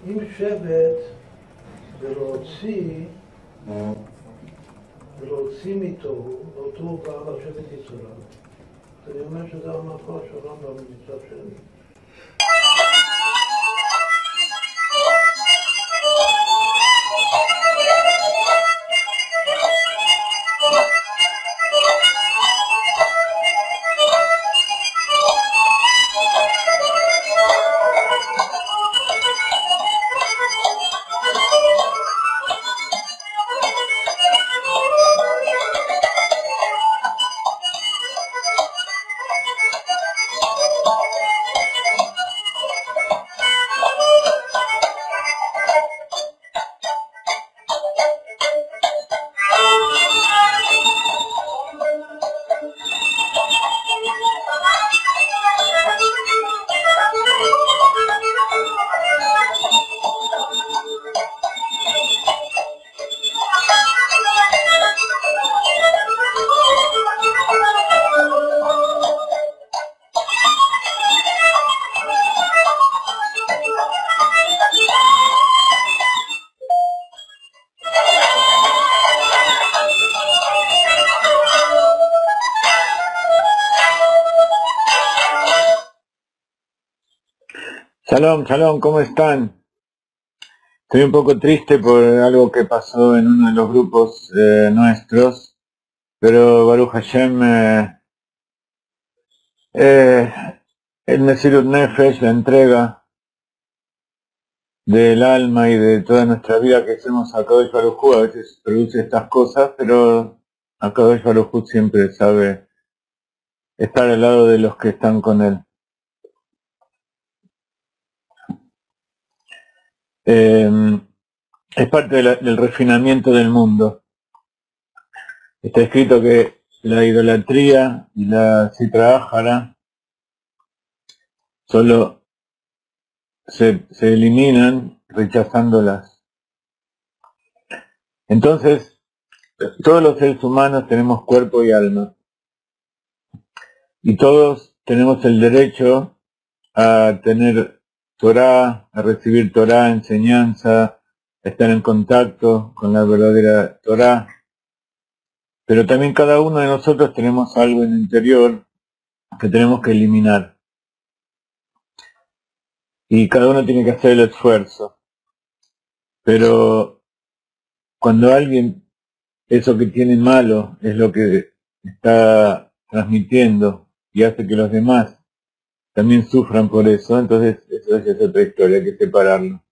עם שבט ולהוציא מתוהו, אותו בא לשבת יצורה. אני אומר שזה המקור של רמב"ם במצב שני. Shalom, shalom, ¿cómo están? Estoy un poco triste por algo que pasó en uno de los grupos nuestros, pero Baruch Hashem, el Mesirut Nefesh, la entrega del alma y de toda nuestra vida que hacemos a Kadosh Baruj Hu, a veces produce estas cosas, pero a Kadosh Baruj Hu siempre sabe estar al lado de los que están con él. Es parte del refinamiento del mundo. Está escrito que la idolatría y la Sitra Ahara solo se eliminan rechazándolas. Entonces, todos los seres humanos tenemos cuerpo y alma. Y todos tenemos el derecho a tener Torah, a recibir Torah, enseñanza, a estar en contacto con la verdadera Torah. Pero también cada uno de nosotros tenemos algo en el interior que tenemos que eliminar. Y cada uno tiene que hacer el esfuerzo. Pero cuando alguien, eso que tiene malo, es lo que está transmitiendo y hace que los demás también sufran por eso, entonces eso es otra historia, hay que separarlo.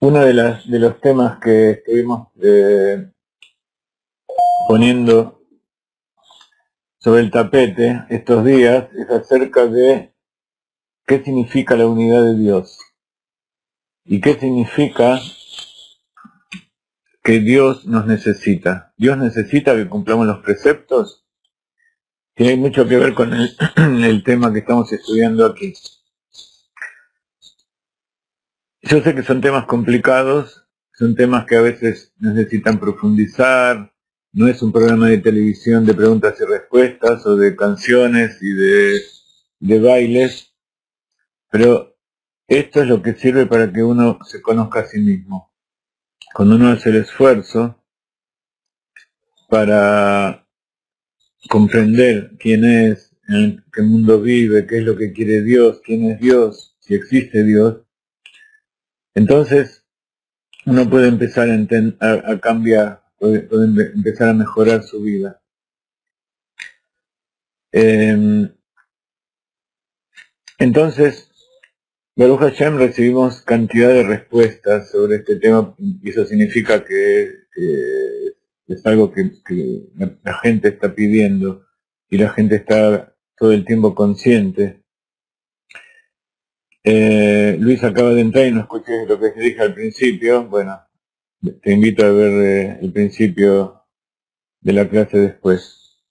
Uno de los temas que estuvimos poniendo sobre el tapete estos días es acerca de qué significa la unidad de Dios y qué significa que Dios nos necesita. Dios necesita que cumplamos los preceptos. Tiene mucho que ver con el tema que estamos estudiando aquí. Yo sé que son temas complicados, son temas que a veces necesitan profundizar, no es un programa de televisión de preguntas y respuestas o de canciones y de bailes, pero esto es lo que sirve para que uno se conozca a sí mismo. Cuando uno hace el esfuerzo para comprender quién es, en qué mundo vive, qué es lo que quiere Dios, quién es Dios, si existe Dios, entonces uno puede empezar a cambiar, puede empezar a mejorar su vida. Entonces, Baruch Hashem, recibimos cantidad de respuestas sobre este tema y eso significa que es algo que la gente está pidiendo y la gente está todo el tiempo consciente. Luis acaba de entrar y no escuché lo que dije al principio. Bueno, te invito a ver el principio de la clase después.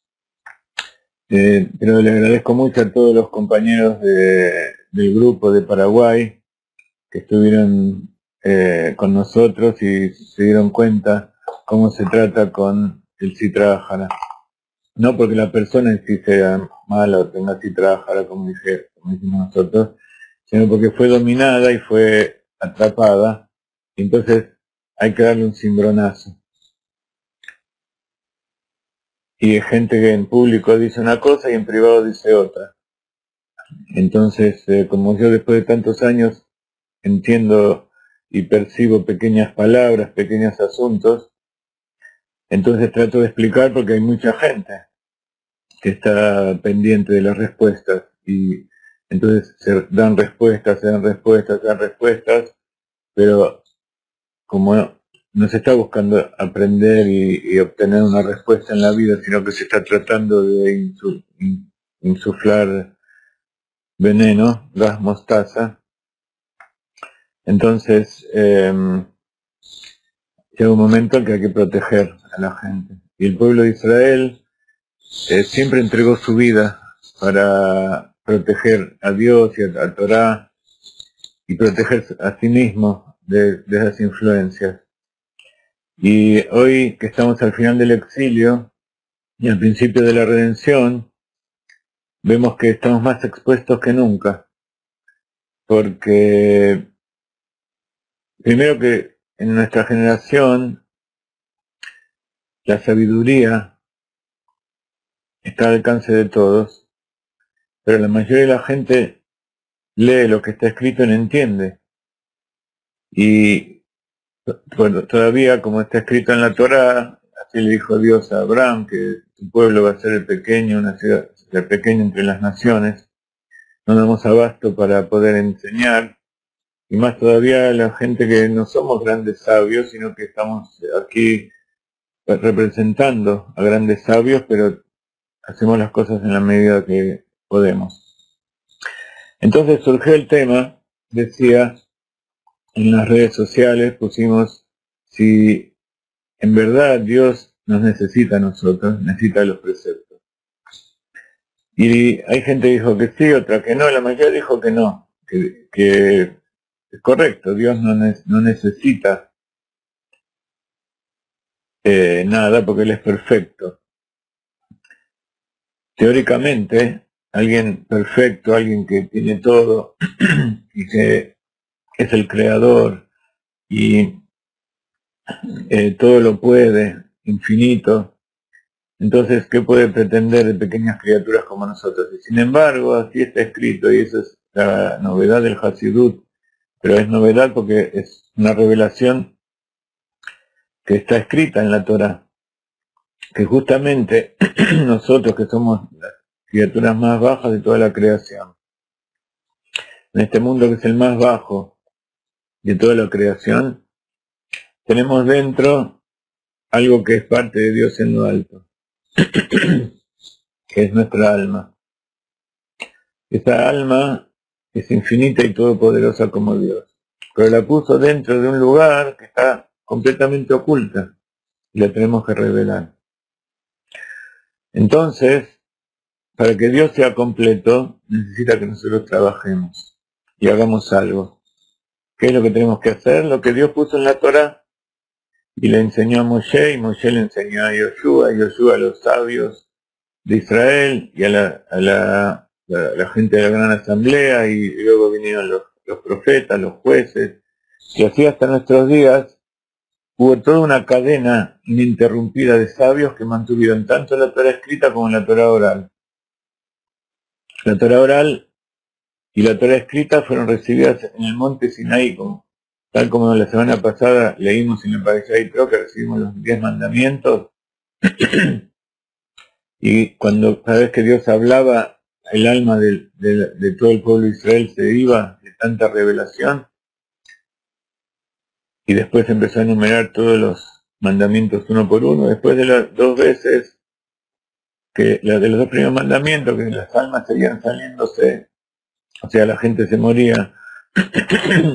Pero le agradezco mucho a todos los compañeros del grupo de Paraguay que estuvieron con nosotros y se dieron cuenta cómo se trata con el Sitra Ahara. No porque la persona en sí sea mala o tenga Sitra Ahara, como dijimos nosotros, sino porque fue dominada y fue atrapada, y entonces hay que darle un cimbronazo. Y hay gente que en público dice una cosa y en privado dice otra. Entonces, como yo después de tantos años entiendo y percibo pequeñas palabras, pequeños asuntos, entonces trato de explicar porque hay mucha gente que está pendiente de las respuestas y entonces se dan respuestas, pero como no se está buscando aprender y obtener una respuesta en la vida, sino que se está tratando de insuflar veneno, gas mostaza, entonces llega un momento en que hay que proteger a la gente. Y el pueblo de Israel siempre entregó su vida para proteger a Dios y a Torá y proteger a sí mismo de esas influencias. Y hoy que estamos al final del exilio y al principio de la redención, vemos que estamos más expuestos que nunca, porque primero que en nuestra generación la sabiduría está al alcance de todos, pero la mayoría de la gente lee lo que está escrito y no entiende. Y bueno, todavía como está escrito en la Torá, así le dijo Dios a Abraham, que su pueblo va a ser el pequeño, una ciudad, el pequeño entre las naciones, no damos abasto para poder enseñar, y más todavía la gente que no somos grandes sabios, sino que estamos aquí representando a grandes sabios, pero hacemos las cosas en la medida que podemos. Entonces surgió el tema, decía, en las redes sociales pusimos si en verdad Dios nos necesita a nosotros, necesita los preceptos. Y hay gente que dijo que sí, otra que no, la mayoría dijo que no, que es correcto, Dios no necesita nada porque Él es perfecto. Teóricamente, alguien perfecto, alguien que tiene todo y que es el creador y todo lo puede, infinito, entonces, ¿qué puede pretender de pequeñas criaturas como nosotros? Y sin embargo, así está escrito, y esa es la novedad del Hasidut, pero es novedad porque es una revelación que está escrita en la Torá, que justamente nosotros que somos las criaturas más bajas de toda la creación, en este mundo que es el más bajo de toda la creación, tenemos dentro algo que es parte de Dios en lo alto, que es nuestra alma. Esa alma es infinita y todopoderosa como Dios, pero la puso dentro de un lugar que está completamente oculta y la tenemos que revelar. Entonces, para que Dios sea completo, necesita que nosotros trabajemos y hagamos algo. ¿Qué es lo que tenemos que hacer? Lo que Dios puso en la Torá y le enseñó a Moshe, y Moshe le enseñó a Yoshua, y Yoshua a los sabios de Israel y a la gente de la gran asamblea, y luego vinieron los profetas, los jueces, y así hasta nuestros días hubo toda una cadena ininterrumpida de sabios que mantuvieron tanto la Torá escrita como la Torá oral. La Torá oral y la Torá escrita fueron recibidas en el monte Sinaí, tal como la semana pasada leímos en el Parashá Yitro, que recibimos los 10 mandamientos, y cada vez que Dios hablaba, el alma de todo el pueblo de Israel se iba de tanta revelación, y después empezó a enumerar todos los mandamientos uno por uno, después de las 2 veces, de los 2 primeros mandamientos, que las almas seguían saliéndose, o sea, la gente se moría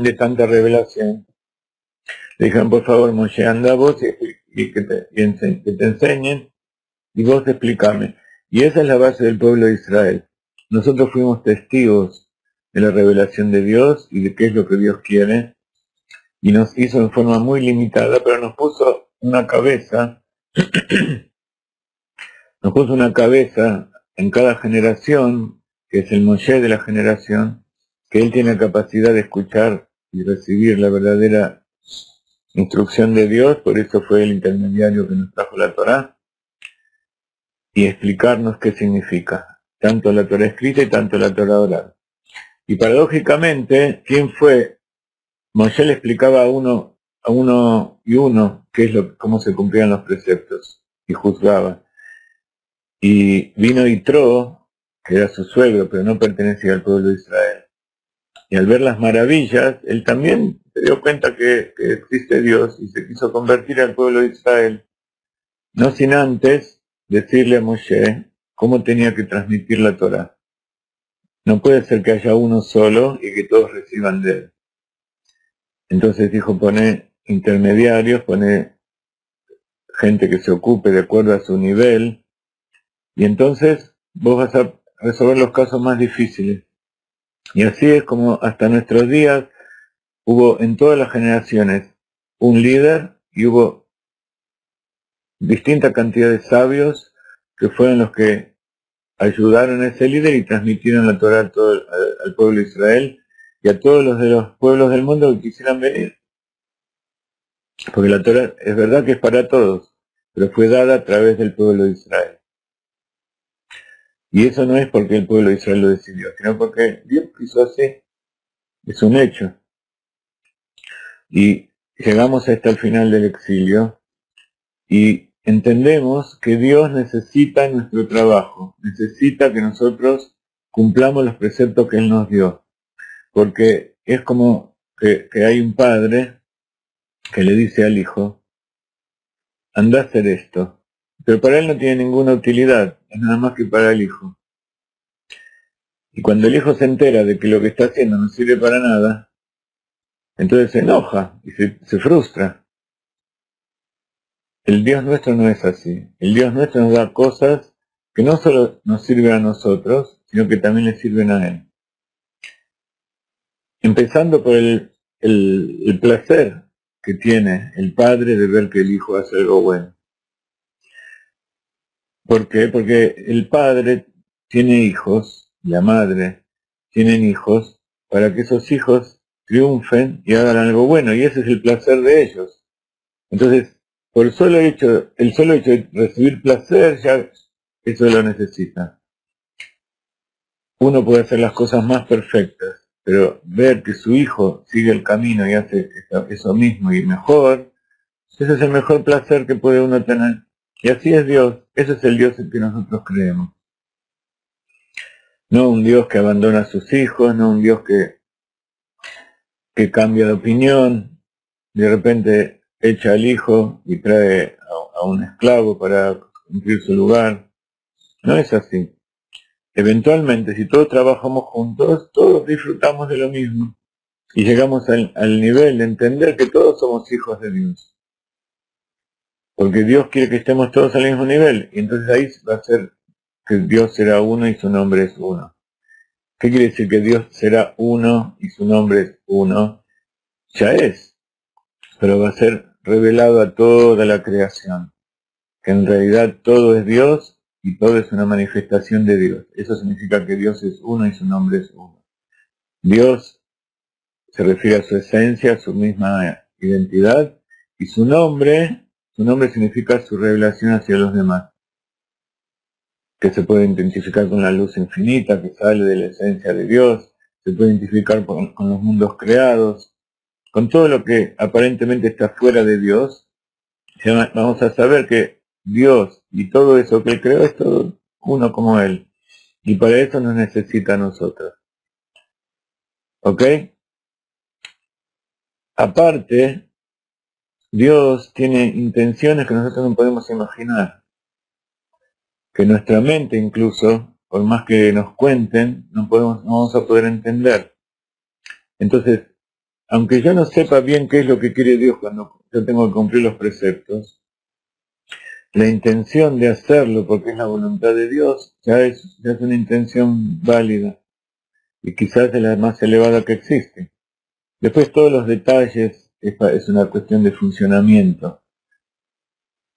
de tanta revelación. Le dijeron, por favor, Moshe, anda vos y que te enseñen, y vos explícame. Y esa es la base del pueblo de Israel. Nosotros fuimos testigos de la revelación de Dios y de qué es lo que Dios quiere, y nos hizo en forma muy limitada, pero nos puso una cabeza en cada generación, que es el Moshe de la generación, que él tiene capacidad de escuchar y recibir la verdadera instrucción de Dios, por eso fue el intermediario que nos trajo la Torá, y explicarnos qué significa, tanto la Torá escrita y tanto la Torá oral. Y paradójicamente, ¿quién fue? Moshe le explicaba a uno y uno cómo se cumplían los preceptos, y juzgaba. Y vino Yitro, que era su suegro, pero no pertenecía al pueblo de Israel. Y al ver las maravillas, él también se dio cuenta que existe Dios y se quiso convertir al pueblo de Israel, no sin antes decirle a Moshe cómo tenía que transmitir la Torá. No puede ser que haya uno solo y que todos reciban de él. Entonces dijo, pone intermediarios, pone gente que se ocupe de acuerdo a su nivel, y entonces vos vas a resolver los casos más difíciles. Y así es como hasta nuestros días hubo en todas las generaciones un líder y hubo distinta cantidad de sabios que fueron los que ayudaron a ese líder y transmitieron la Torá al pueblo de Israel y a todos los de los pueblos del mundo que quisieran venir. Porque la Torá es verdad que es para todos, pero fue dada a través del pueblo de Israel. Y eso no es porque el pueblo de Israel lo decidió, sino porque Dios quiso así. Es un hecho. Y llegamos hasta el final del exilio y entendemos que Dios necesita nuestro trabajo, necesita que nosotros cumplamos los preceptos que Él nos dio. Porque es como que hay un padre que le dice al hijo, anda a hacer esto. Pero para él no tiene ninguna utilidad, es nada más que para el hijo. Y cuando el hijo se entera de que lo que está haciendo no sirve para nada, entonces se enoja y se frustra. El Dios nuestro no es así. El Dios nuestro nos da cosas que no solo nos sirven a nosotros, sino que también le sirven a Él. Empezando por el placer que tiene el padre de ver que el hijo hace algo bueno. ¿Por qué? Porque el padre tiene hijos, la madre tienen hijos, para que esos hijos triunfen y hagan algo bueno, y ese es el placer de ellos. Entonces, por el solo hecho de recibir placer, ya eso lo necesita. Uno puede hacer las cosas más perfectas, pero ver que su hijo sigue el camino y hace eso mismo y mejor, ese es el mejor placer que puede uno tener. Y así es Dios, ese es el Dios en que nosotros creemos. No un Dios que abandona a sus hijos, no un Dios que cambia de opinión, de repente echa al hijo y trae a un esclavo para cumplir su lugar. No es así. Eventualmente, si todos trabajamos juntos, todos disfrutamos de lo mismo. Y llegamos al nivel de entender que todos somos hijos de Dios. Porque Dios quiere que estemos todos al mismo nivel. Y entonces ahí va a ser que Dios será uno y su nombre es uno. ¿Qué quiere decir que Dios será uno y su nombre es uno? Ya es. Pero va a ser revelado a toda la creación. Que en realidad todo es Dios y todo es una manifestación de Dios. Eso significa que Dios es uno y su nombre es uno. Dios se refiere a su esencia, a su misma identidad, y su nombre significa su revelación hacia los demás, que se puede identificar con la luz infinita que sale de la esencia de Dios, se puede identificar con los mundos creados, con todo lo que aparentemente está fuera de Dios. Vamos a saber que Dios y todo eso que Él creó es todo uno como Él, y para eso nos necesita a nosotros. ¿Ok? Aparte, Dios tiene intenciones que nosotros no podemos imaginar, que nuestra mente incluso, por más que nos cuenten, no vamos a poder entender. Entonces, aunque yo no sepa bien qué es lo que quiere Dios cuando yo tengo que cumplir los preceptos, la intención de hacerlo porque es la voluntad de Dios ya es una intención válida y quizás es la más elevada que existe. Después todos los detalles es una cuestión de funcionamiento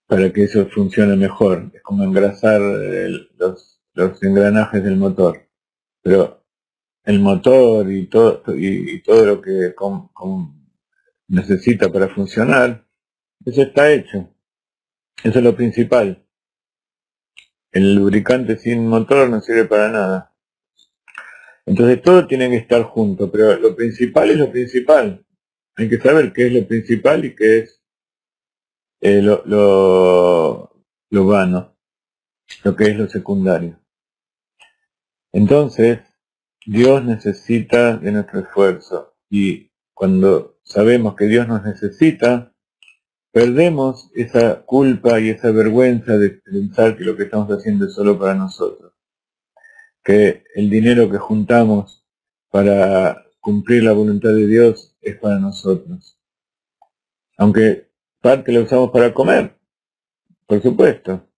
para que eso funcione mejor. Es como engrasar los engranajes del motor. Pero el motor y todo lo que necesita para funcionar, eso está hecho. Eso es lo principal. El lubricante sin motor no sirve para nada. Entonces todo tiene que estar junto, pero lo principal es lo principal. Hay que saber qué es lo principal y qué es lo vano, lo que es lo secundario. Entonces, Dios necesita de nuestro esfuerzo, y cuando sabemos que Dios nos necesita, perdemos esa culpa y esa vergüenza de pensar que lo que estamos haciendo es solo para nosotros, que el dinero que juntamos para cumplir la voluntad de Dios es para nosotros. Aunque parte lo usamos para comer, por supuesto,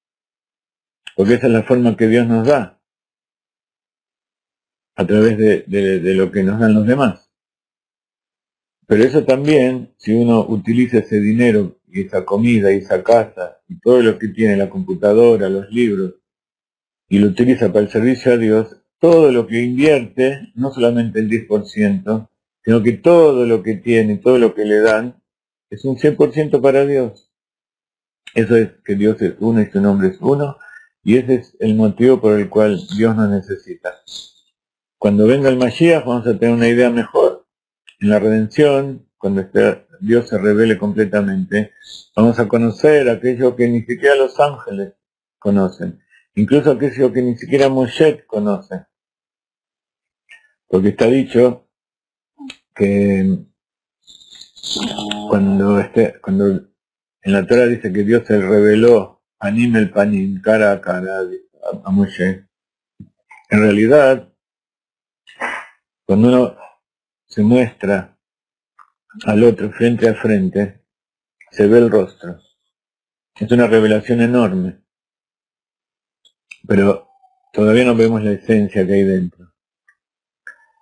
porque esa es la forma que Dios nos da, a través de lo que nos dan los demás. Pero eso también, si uno utiliza ese dinero y esa comida y esa casa y todo lo que tiene, la computadora, los libros, y lo utiliza para el servicio a Dios, todo lo que invierte, no solamente el 10%, sino que todo lo que tiene, todo lo que le dan, es un 100% para Dios. Eso es que Dios es uno y su nombre es uno, y ese es el motivo por el cual Dios nos necesita. Cuando venga el Mashiach vamos a tener una idea mejor. En la redención, cuando Dios se revele completamente, vamos a conocer aquello que ni siquiera los ángeles conocen, incluso aquello que ni siquiera Moshe conoce. Porque está dicho que cuando en la Torah dice que Dios se reveló anim el panim, cara a cara a Moshe, en realidad, cuando uno se muestra al otro frente a frente, se ve el rostro. Es una revelación enorme, pero todavía no vemos la esencia que hay dentro.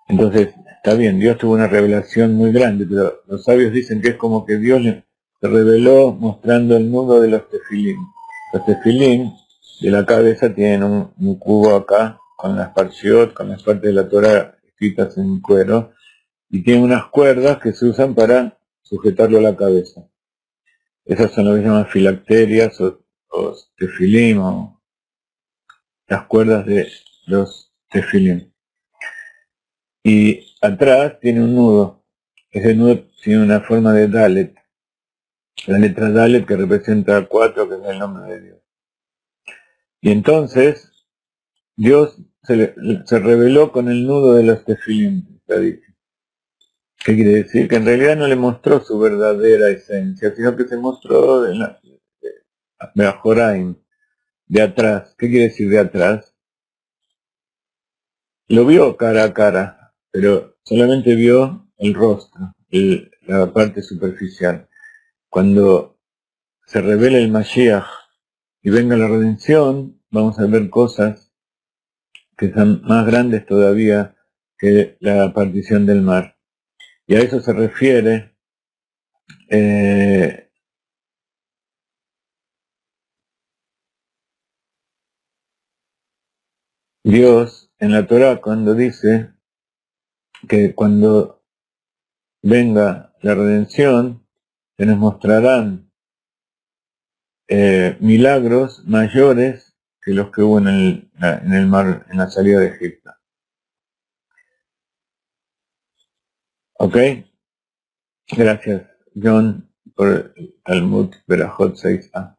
Entonces, está bien, Dios tuvo una revelación muy grande, pero los sabios dicen que es como que Dios se reveló mostrando el nudo de los tefilín. Los tefilín de la cabeza tienen un cubo acá, con las parshiot, con las partes de la Torah escritas en cuero, y tienen unas cuerdas que se usan para sujetarlo a la cabeza. Esas son lo que se llaman filacterias o tefilim, o las cuerdas de los tefilim. Y atrás tiene un nudo. Ese nudo tiene una forma de Dalet. La letra Dalet que representa 4, que es el nombre de Dios. Y entonces, Dios se reveló con el nudo de los tefilim, está dicho. ¿Qué quiere decir? Que en realidad no le mostró su verdadera esencia, sino que se mostró de Joraim, de atrás. ¿Qué quiere decir de atrás? Lo vio cara a cara, pero solamente vio el rostro, la parte superficial. Cuando se revele el Mashiach y venga la redención, vamos a ver cosas que son más grandes todavía que la partición del mar. Y a eso se refiere Dios en la Torah cuando dice que cuando venga la redención se nos mostrarán milagros mayores que los que hubo en el mar, en la salida de Egipto. ¿Ok? Gracias, John, por el Talmud Berajot 6a.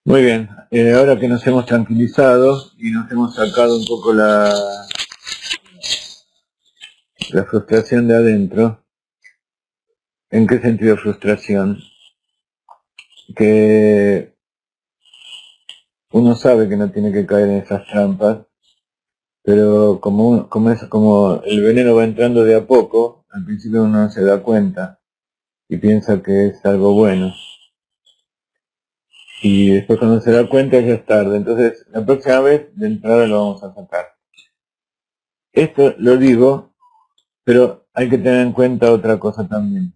Muy bien, ahora que nos hemos tranquilizado y nos hemos sacado un poco la frustración de adentro. ¿En qué sentido frustración? Que uno sabe que no tiene que caer en esas trampas, pero como el veneno va entrando de a poco, al principio uno no se da cuenta y piensa que es algo bueno. Y después cuando se da cuenta ya es tarde. Entonces la próxima vez de entrada lo vamos a sacar. Esto lo digo, pero hay que tener en cuenta otra cosa también.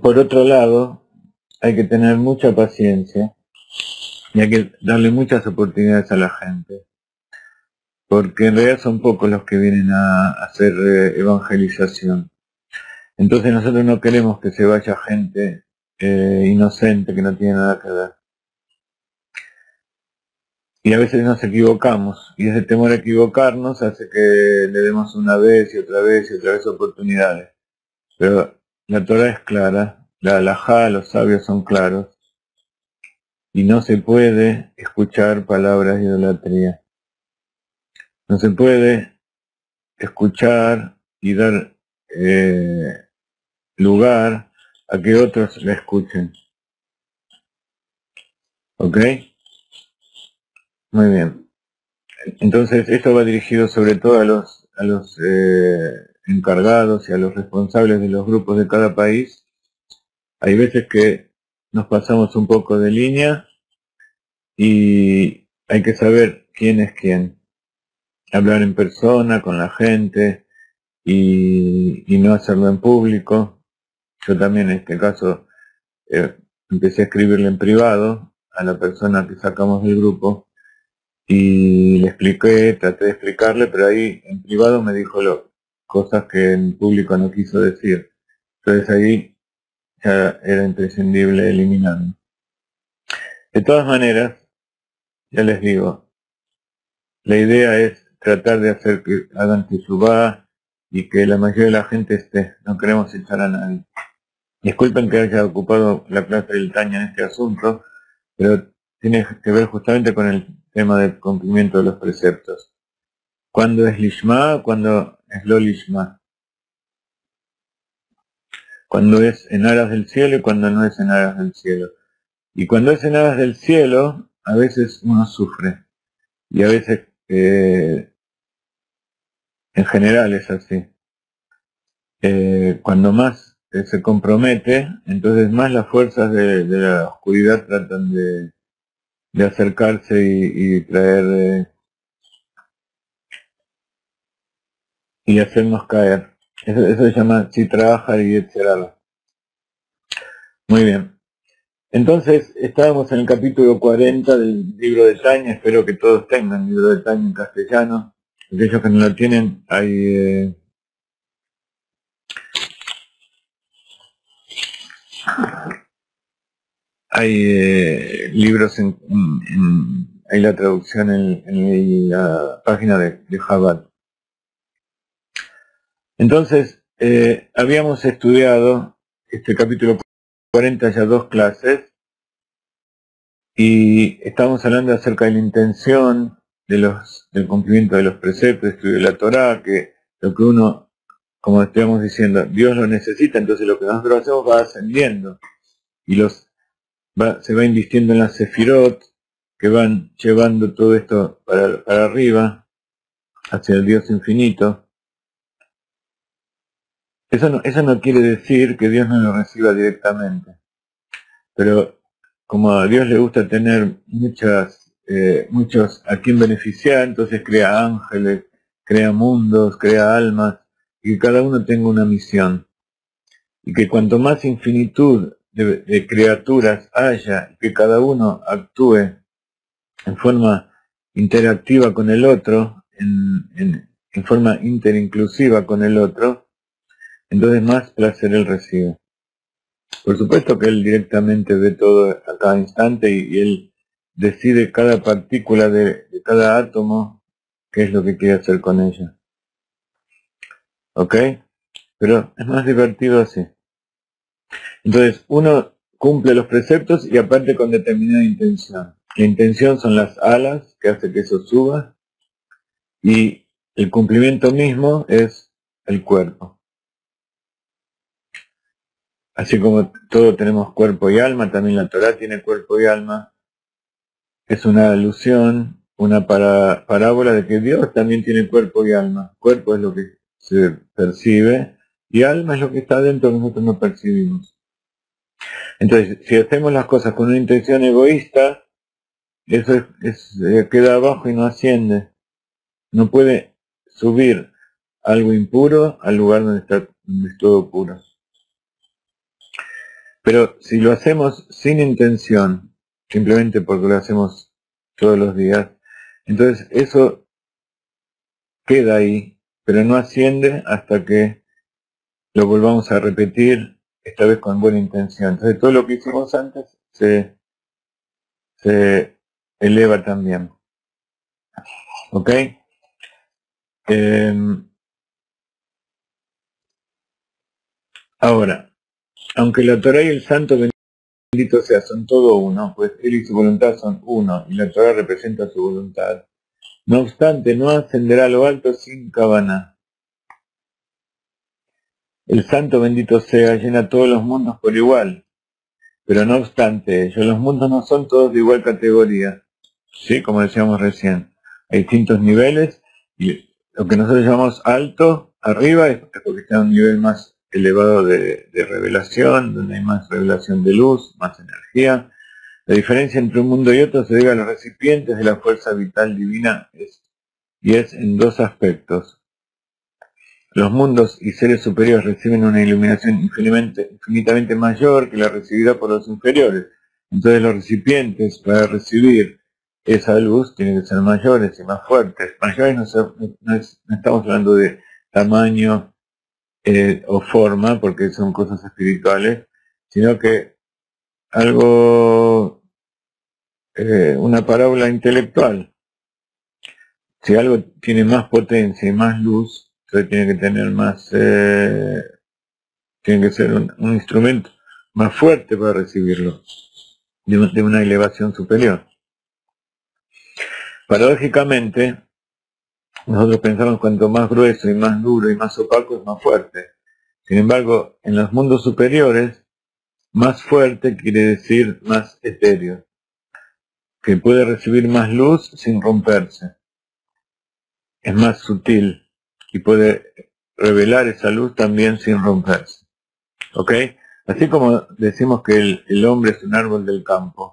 Por otro lado, hay que tener mucha paciencia Y hay que darle muchas oportunidades a la gente, porque en realidad son pocos los que vienen a hacer evangelización. Entonces nosotros no queremos que se vaya gente inocente que no tiene nada que ver. Y a veces nos equivocamos, y ese temor a equivocarnos hace que le demos una vez y otra vez y otra vez oportunidades. Pero la Torah es clara, la halajá, los sabios son claros, y no se puede escuchar palabras de idolatría. No se puede escuchar y dar lugar a que otros la escuchen. ¿Ok? Muy bien. Entonces esto va dirigido sobre todo a los encargados y a los responsables de los grupos de cada país. Hay veces que nos pasamos un poco de línea y hay que saber quién es quién. Hablar en persona con la gente y no hacerlo en público. Yo también en este caso empecé a escribirle en privado a la persona que sacamos del grupo y le expliqué, traté de explicarle, pero ahí en privado me dijo cosas que en público no quiso decir. Entonces ahí ya era imprescindible eliminarlo. De todas maneras, ya les digo, la idea es tratar de hacer que hagan teshuvá y que la mayoría de la gente esté. No queremos echar a nadie. Disculpen que haya ocupado la clase del Taña en este asunto, pero tiene que ver justamente con el tema del cumplimiento de los preceptos. ¿Cuándo es lishma? ¿Cuándo es lo lishma? Cuando es en aras del cielo y cuando no es en aras del cielo. Y cuando es en aras del cielo, a veces uno sufre. Y a veces, en general es así. Cuando más se compromete, entonces más las fuerzas de la oscuridad tratan de acercarse y traer y hacernos caer. Eso se llama trabajar y etcétera. Muy bien. Entonces, estábamos en el capítulo 40 del libro de Taña. Espero que todos tengan el libro de Taña en castellano. Aquellos que no lo tienen, hay libros hay la traducción en la página de Chabad. Entonces, habíamos estudiado este capítulo 40 ya 2 clases y estábamos hablando acerca de la intención del cumplimiento de los preceptos, de estudio de la Torá, que lo que uno, como estamos diciendo, Dios lo necesita, entonces lo que nosotros hacemos va ascendiendo y se va invistiendo en las sefirot que van llevando todo esto para arriba, hacia el Dios infinito. Eso no quiere decir que Dios no lo reciba directamente, pero como a Dios le gusta tener muchos a quien beneficiar, entonces crea ángeles, crea mundos, crea almas, y que cada uno tenga una misión. Y que cuanto más infinitud de criaturas haya, y que cada uno actúe en forma interactiva con el otro, en forma interinclusiva con el otro, entonces más placer él recibe. Por supuesto que él directamente ve todo a cada instante y él decide cada partícula de cada átomo qué es lo que quiere hacer con ella. ¿Ok? Pero es más divertido así. Entonces, uno cumple los preceptos y aparte con determinada intención. La intención son las alas que hace que eso suba y el cumplimiento mismo es el cuerpo. Así como todos tenemos cuerpo y alma, también la Torá tiene cuerpo y alma. Es una alusión, una parábola de que Dios también tiene cuerpo y alma. Cuerpo es lo que se percibe y alma es lo que está dentro que nosotros no percibimos. Entonces, si hacemos las cosas con una intención egoísta, eso queda abajo y no asciende. No puede subir algo impuro al lugar donde es todo puro. Pero si lo hacemos sin intención simplemente porque lo hacemos todos los días. Entonces eso queda ahí, pero no asciende hasta que lo volvamos a repetir, esta vez con buena intención. Entonces todo lo que hicimos antes se eleva también. ¿Ok? Ahora, aunque la Torá y el Santo bendito sea son todo uno, pues Él y su voluntad son uno, y la Torá representa su voluntad. No obstante, no ascenderá a lo alto sin cabana. El Santo bendito sea llena todos los mundos por igual, pero no obstante ello, los mundos no son todos de igual categoría. Sí, como decíamos recién, hay distintos niveles, y lo que nosotros llamamos alto, arriba, es porque está en un nivel más elevado de revelación, donde hay más revelación de luz, más energía. La diferencia entre un mundo y otro se debe a los recipientes de la fuerza vital divina y es en dos aspectos. Los mundos y seres superiores reciben una iluminación infinitamente mayor que la recibida por los inferiores. Entonces los recipientes para recibir esa luz tienen que ser mayores y más fuertes. Mayores no estamos hablando de tamaño o forma, porque son cosas espirituales, sino que algo, una parábola intelectual. Si algo tiene más potencia y más luz, entonces tiene que tener más, tiene que ser un instrumento más fuerte para recibirlo, de una elevación superior. Paradójicamente, nosotros pensamos cuanto más grueso y más duro y más opaco es más fuerte. Sin embargo, en los mundos superiores, más fuerte quiere decir más etéreo, que puede recibir más luz sin romperse. Es más sutil y puede revelar esa luz también sin romperse. ¿Ok? Así como decimos que el hombre es un árbol del campo,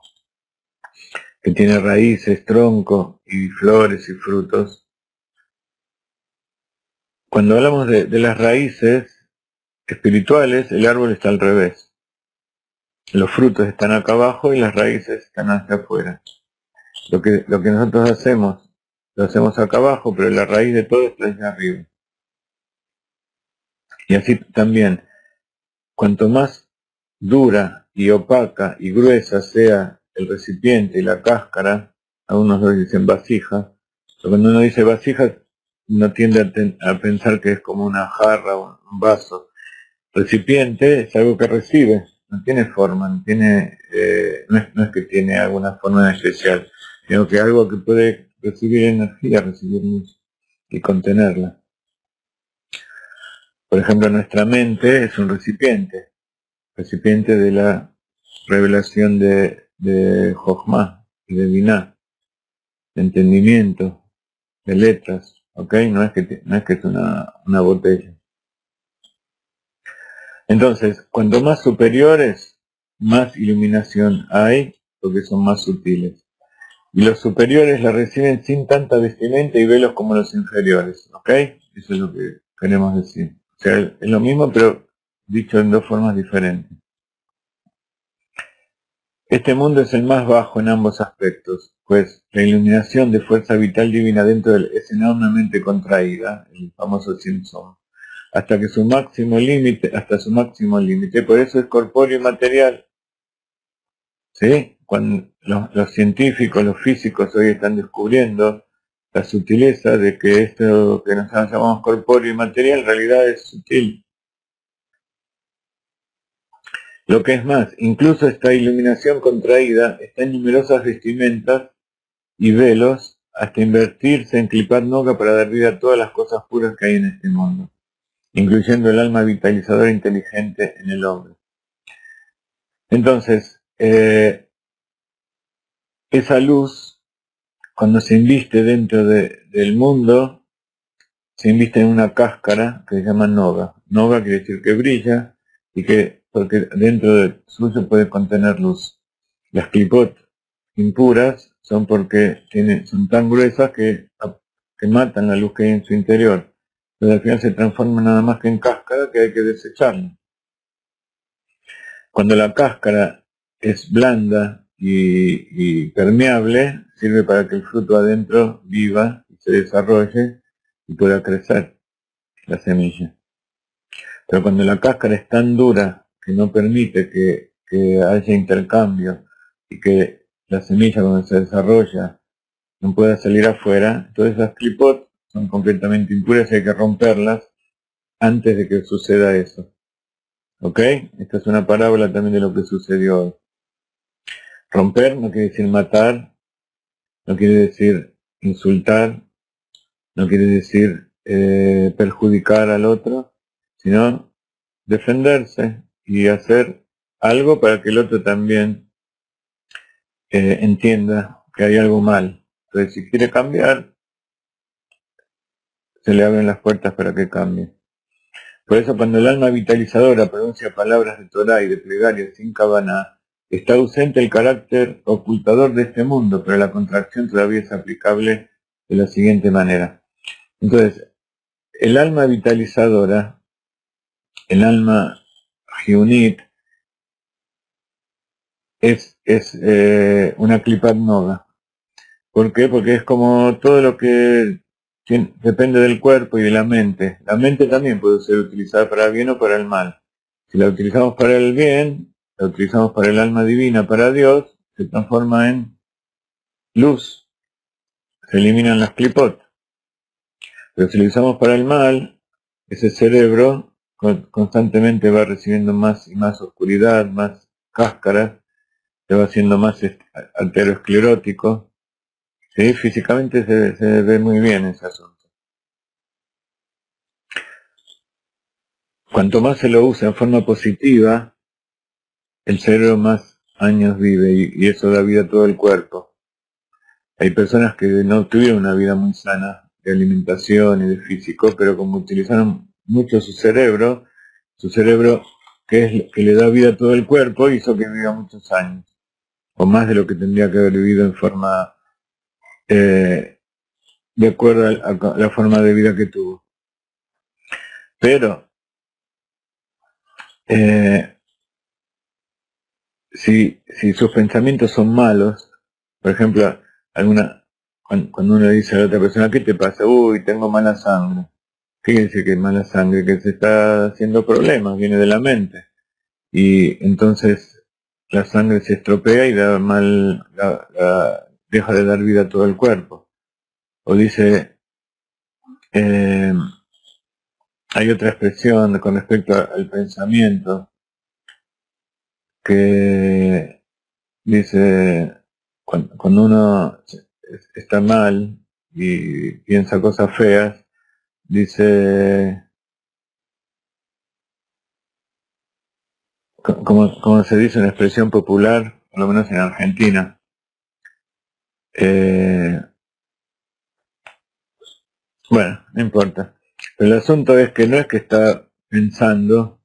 que tiene raíces, tronco y flores y frutos. Cuando hablamos de las raíces espirituales, el árbol está al revés. Los frutos están acá abajo y las raíces están hacia afuera. Lo que nosotros hacemos, lo hacemos acá abajo, pero la raíz de todo está allá arriba. Y así también, cuanto más dura y opaca y gruesa sea el recipiente y la cáscara, algunos lo dicen vasija, pero cuando uno dice vasija no tiende a pensar que es como una jarra o un vaso. Recipiente es algo que recibe, no tiene forma, no es que tiene alguna forma especial, sino que algo que puede recibir energía, recibir luz y contenerla. Por ejemplo, nuestra mente es un recipiente de la revelación de Jochma y de Binah, de entendimiento, de letras, ¿ok? No es que es una botella. Entonces, cuanto más superiores, más iluminación hay, porque son más sutiles. Y los superiores la reciben sin tanta vestimenta y velos como los inferiores, ¿ok? Eso es lo que queremos decir. O sea, es lo mismo, pero dicho en dos formas diferentes. Este mundo es el más bajo en ambos aspectos, pues la iluminación de fuerza vital divina dentro de él es enormemente contraída, el famoso Simpson, hasta su máximo límite, por eso es corpóreo y material. ¿Sí? Cuando los científicos, los físicos hoy están descubriendo la sutileza de que esto que nosotros llamamos corpóreo y material en realidad es sutil. Lo que es más, incluso esta iluminación contraída está en numerosas vestimentas y velos hasta invertirse en Klipat Noga para dar vida a todas las cosas puras que hay en este mundo, incluyendo el alma vitalizadora inteligente en el hombre. Entonces, esa luz, cuando se inviste dentro del mundo, se inviste en una cáscara que se llama Noga. Noga quiere decir que brilla y porque dentro de suyo puede contener luz. Las Klipot impuras son porque son tan gruesas que matan la luz que hay en su interior. Pero al final se transforman nada más que en cáscara que hay que desecharla. Cuando la cáscara es blanda y permeable, sirve para que el fruto adentro viva y se desarrolle y pueda crecer la semilla. Pero cuando la cáscara es tan dura que no permite que haya intercambio y que la semilla cuando se desarrolla no pueda salir afuera, entonces las clipot son completamente impuras y hay que romperlas antes de que suceda eso. ¿Ok? Esta es una parábola también de lo que sucedió hoy. Romper no quiere decir matar, no quiere decir insultar, no quiere decir perjudicar al otro, sino defenderse y hacer algo para que el otro también entienda que hay algo mal. Entonces, si quiere cambiar, se le abren las puertas para que cambie. Por eso cuando el alma vitalizadora pronuncia palabras de Torah y de plegaria sin kavaná, está ausente el carácter ocultador de este mundo, pero la contracción todavía es aplicable de la siguiente manera. Entonces, el alma vitalizadora, el alma Giunit, es una klipat noga. ¿Por qué? Porque es como todo lo que depende del cuerpo y de la mente. La mente también puede ser utilizada para el bien o para el mal. Si la utilizamos para el bien, la utilizamos para el alma divina, para Dios, se transforma en luz. Se eliminan las clipot. Pero si lo usamos para el mal, ese cerebro constantemente va recibiendo más y más oscuridad, más cáscaras, se va haciendo más aterosclerótico. ¿Sí? Físicamente se ve muy bien ese asunto. Cuanto más se lo usa en forma positiva, el cerebro más años vive y eso da vida a todo el cuerpo. Hay personas que no tuvieron una vida muy sana de alimentación y de físico, pero como utilizaron mucho su cerebro que es lo que le da vida a todo el cuerpo, hizo que viva muchos años, o más de lo que tendría que haber vivido en forma de acuerdo a la forma de vida que tuvo. Pero si sus pensamientos son malos, por ejemplo, cuando uno le dice a la otra persona, ¿qué te pasa? Uy, tengo mala sangre. Fíjense que mala sangre, que se está haciendo problemas, viene de la mente. Y entonces la sangre se estropea y deja de dar vida a todo el cuerpo. O dice, hay otra expresión con respecto al pensamiento que dice, cuando uno está mal y piensa cosas feas, dice, como se dice en expresión popular, por lo menos en Argentina, bueno, no importa. Pero el asunto es que no es que está pensando,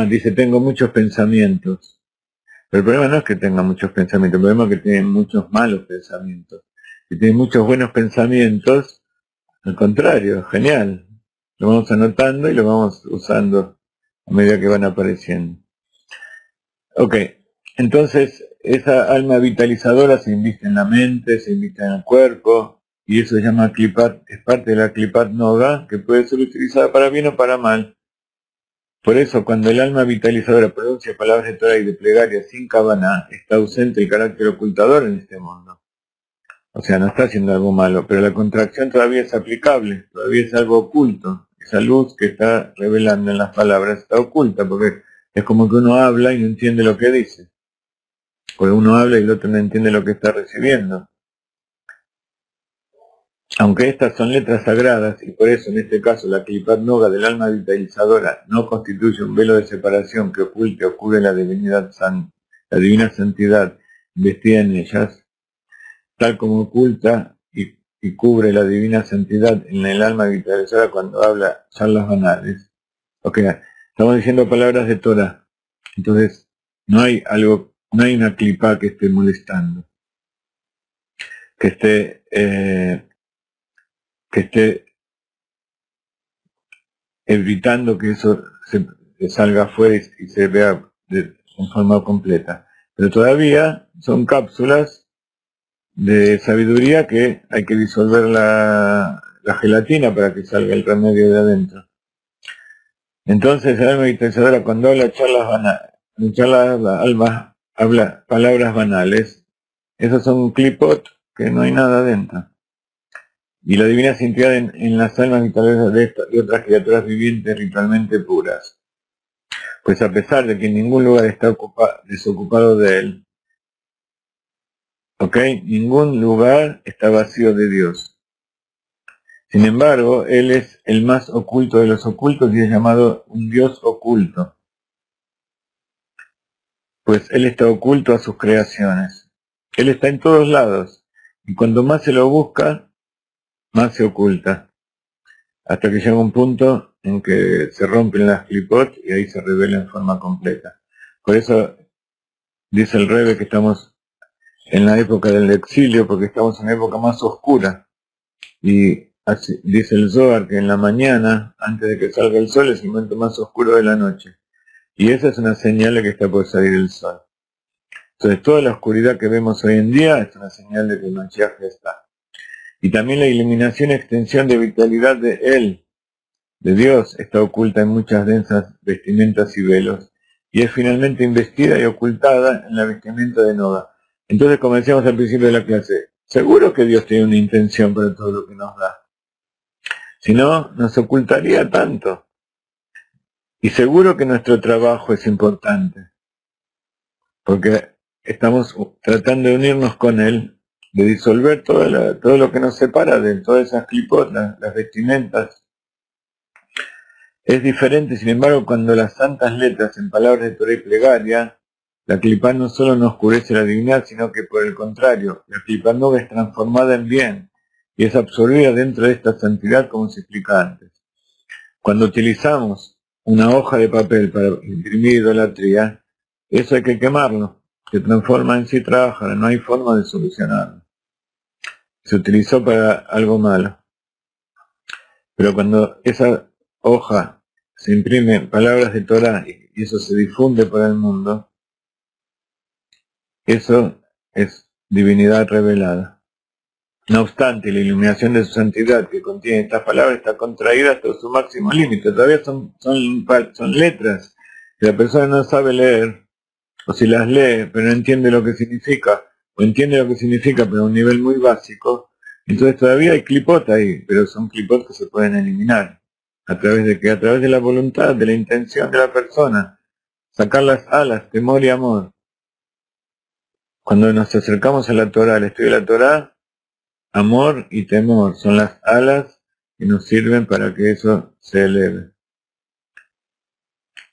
dice, tengo muchos pensamientos. Pero el problema no es que tenga muchos pensamientos, el problema es que tiene muchos malos pensamientos. Si tiene muchos buenos pensamientos, al contrario, genial. Lo vamos anotando y lo vamos usando a medida que van apareciendo. Ok, entonces esa alma vitalizadora se inviste en la mente, se inviste en el cuerpo, y eso se llama klipat, es parte de la klipat noga, que puede ser utilizada para bien o para mal. Por eso, cuando el alma vitalizadora pronuncia palabras de Torah y de plegaria sin kavaná, está ausente el carácter ocultador en este mundo. O sea, no está haciendo algo malo, pero la contracción todavía es aplicable, todavía es algo oculto. Esa luz que está revelando en las palabras está oculta, porque es como que uno habla y no entiende lo que dice. Porque uno habla y el otro no entiende lo que está recibiendo. Aunque estas son letras sagradas, y por eso en este caso la klipat noga del alma vitalizadora no constituye un velo de separación que oculte o cubre la divinidad la divina santidad vestida en ellas, tal como oculta y cubre la divina santidad en el alma vitalizadora cuando habla charlas banales. Ok, estamos diciendo palabras de Torah. Entonces, no hay una clipa que esté molestando, que esté evitando que eso se salga afuera y se vea en forma completa. Pero todavía son cápsulas de sabiduría que hay que disolver la gelatina para que salga el remedio de adentro. Entonces el alma meditadora cuando habla habla palabras banales, esos son clipot que no hay nada adentro. Y la divina se integra en las almas vitales de otras criaturas vivientes ritualmente puras. Pues a pesar de que en ningún lugar está desocupado de él, ¿ok? Ningún lugar está vacío de Dios. Sin embargo, él es el más oculto de los ocultos y es llamado un Dios oculto. Pues él está oculto a sus creaciones. Él está en todos lados. Y cuanto más se lo busca, más se oculta. Hasta que llega un punto en que se rompen las clipot y ahí se revela en forma completa. Por eso dice el Rebbe que estamos en la época del exilio, porque estamos en la época más oscura. Y así, dice el Zohar que en la mañana, antes de que salga el sol, es el momento más oscuro de la noche. Y esa es una señal de que está por salir el sol. Entonces toda la oscuridad que vemos hoy en día es una señal de que el Mashiach está. Y también la iluminación y extensión de vitalidad de él, de Dios, está oculta en muchas densas vestimentas y velos, y es finalmente investida y ocultada en la vestimenta de Noda. Entonces, como decíamos al principio de la clase, seguro que Dios tiene una intención para todo lo que nos da. Si no, nos ocultaría tanto. Y seguro que nuestro trabajo es importante, porque estamos tratando de unirnos con Él, de disolver todo lo que nos separa de todas esas clipot, las vestimentas. Es diferente, sin embargo, cuando las santas letras en palabras de Torah y plegaria, la clipá no solo no oscurece la divinidad, sino que por el contrario, la clipá nova es transformada en bien y es absorbida dentro de esta santidad como se explica antes. Cuando utilizamos una hoja de papel para imprimir idolatría, eso hay que quemarlo, se transforma en sí trabajar, no hay forma de solucionarlo. Se utilizó para algo malo. Pero cuando esa hoja se imprime en palabras de Torah y eso se difunde por el mundo, eso es divinidad revelada. No obstante, la iluminación de su santidad que contiene estas palabras está contraída hasta su máximo límite. Todavía son letras que la persona no sabe leer, o si las lee pero no entiende lo que significa, o entiende lo que significa pero a un nivel muy básico, entonces todavía hay clipot ahí, pero son clipot que se pueden eliminar. ¿A través de qué? A través de la voluntad, de la intención de la persona. Sacar las alas, temor y amor. Cuando nos acercamos a la Torah, al estudio de la Torah, amor y temor son las alas que nos sirven para que eso se eleve.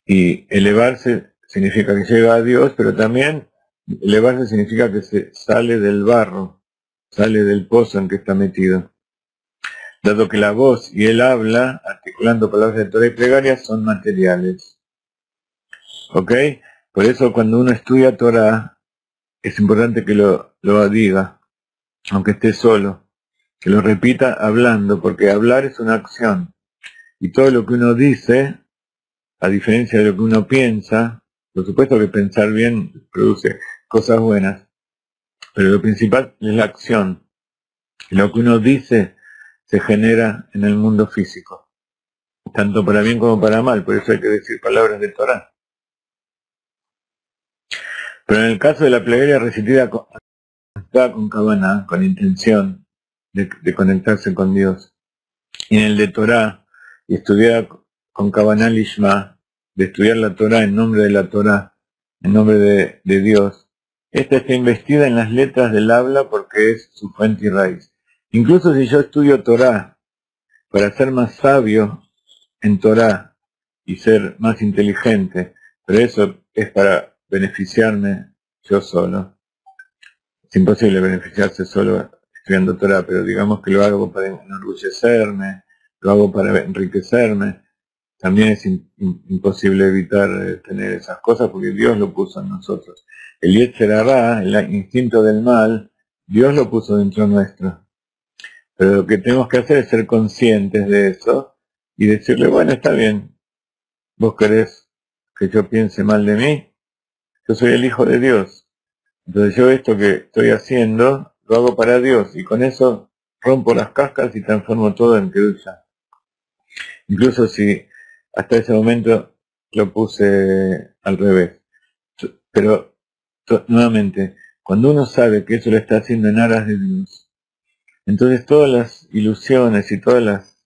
Y elevarse significa que llega a Dios, pero también elevarse significa que se sale del barro, sale del pozo en que está metido. Dado que la voz y el habla, articulando palabras de Torah y plegaria, son materiales. ¿Ok? Por eso cuando uno estudia Torah, es importante que lo diga, aunque esté solo, que lo repita hablando, porque hablar es una acción. Y todo lo que uno dice, a diferencia de lo que uno piensa, por supuesto que pensar bien produce cosas buenas, pero lo principal es la acción. Y lo que uno dice se genera en el mundo físico, tanto para bien como para mal, por eso hay que decir palabras de Torah. Pero en el caso de la plegaria recitida con Kavaná, con intención de conectarse con Dios, y en el de Torah, y estudiar con Kavaná Lishma, de estudiar la Torah en nombre de la Torah, en nombre de Dios, esta está investida en las letras del habla porque es su fuente y raíz. Incluso si yo estudio Torah para ser más sabio en Torah y ser más inteligente, pero eso es para beneficiarme yo solo. Es imposible beneficiarse solo estudiando Torah, pero digamos que lo hago para enorgullecerme, lo hago para enriquecerme. También es imposible evitar tener esas cosas porque Dios lo puso en nosotros. El Yetzer Hará, el instinto del mal, Dios lo puso dentro nuestro. Pero lo que tenemos que hacer es ser conscientes de eso y decirle, bueno, está bien, vos querés que yo piense mal de mí, yo soy el Hijo de Dios. Entonces yo esto que estoy haciendo, lo hago para Dios, y con eso rompo las cascas y transformo todo en Kedusha. Incluso si hasta ese momento lo puse al revés. Pero, nuevamente, cuando uno sabe que eso lo está haciendo en aras de Dios, entonces todas las ilusiones y todas las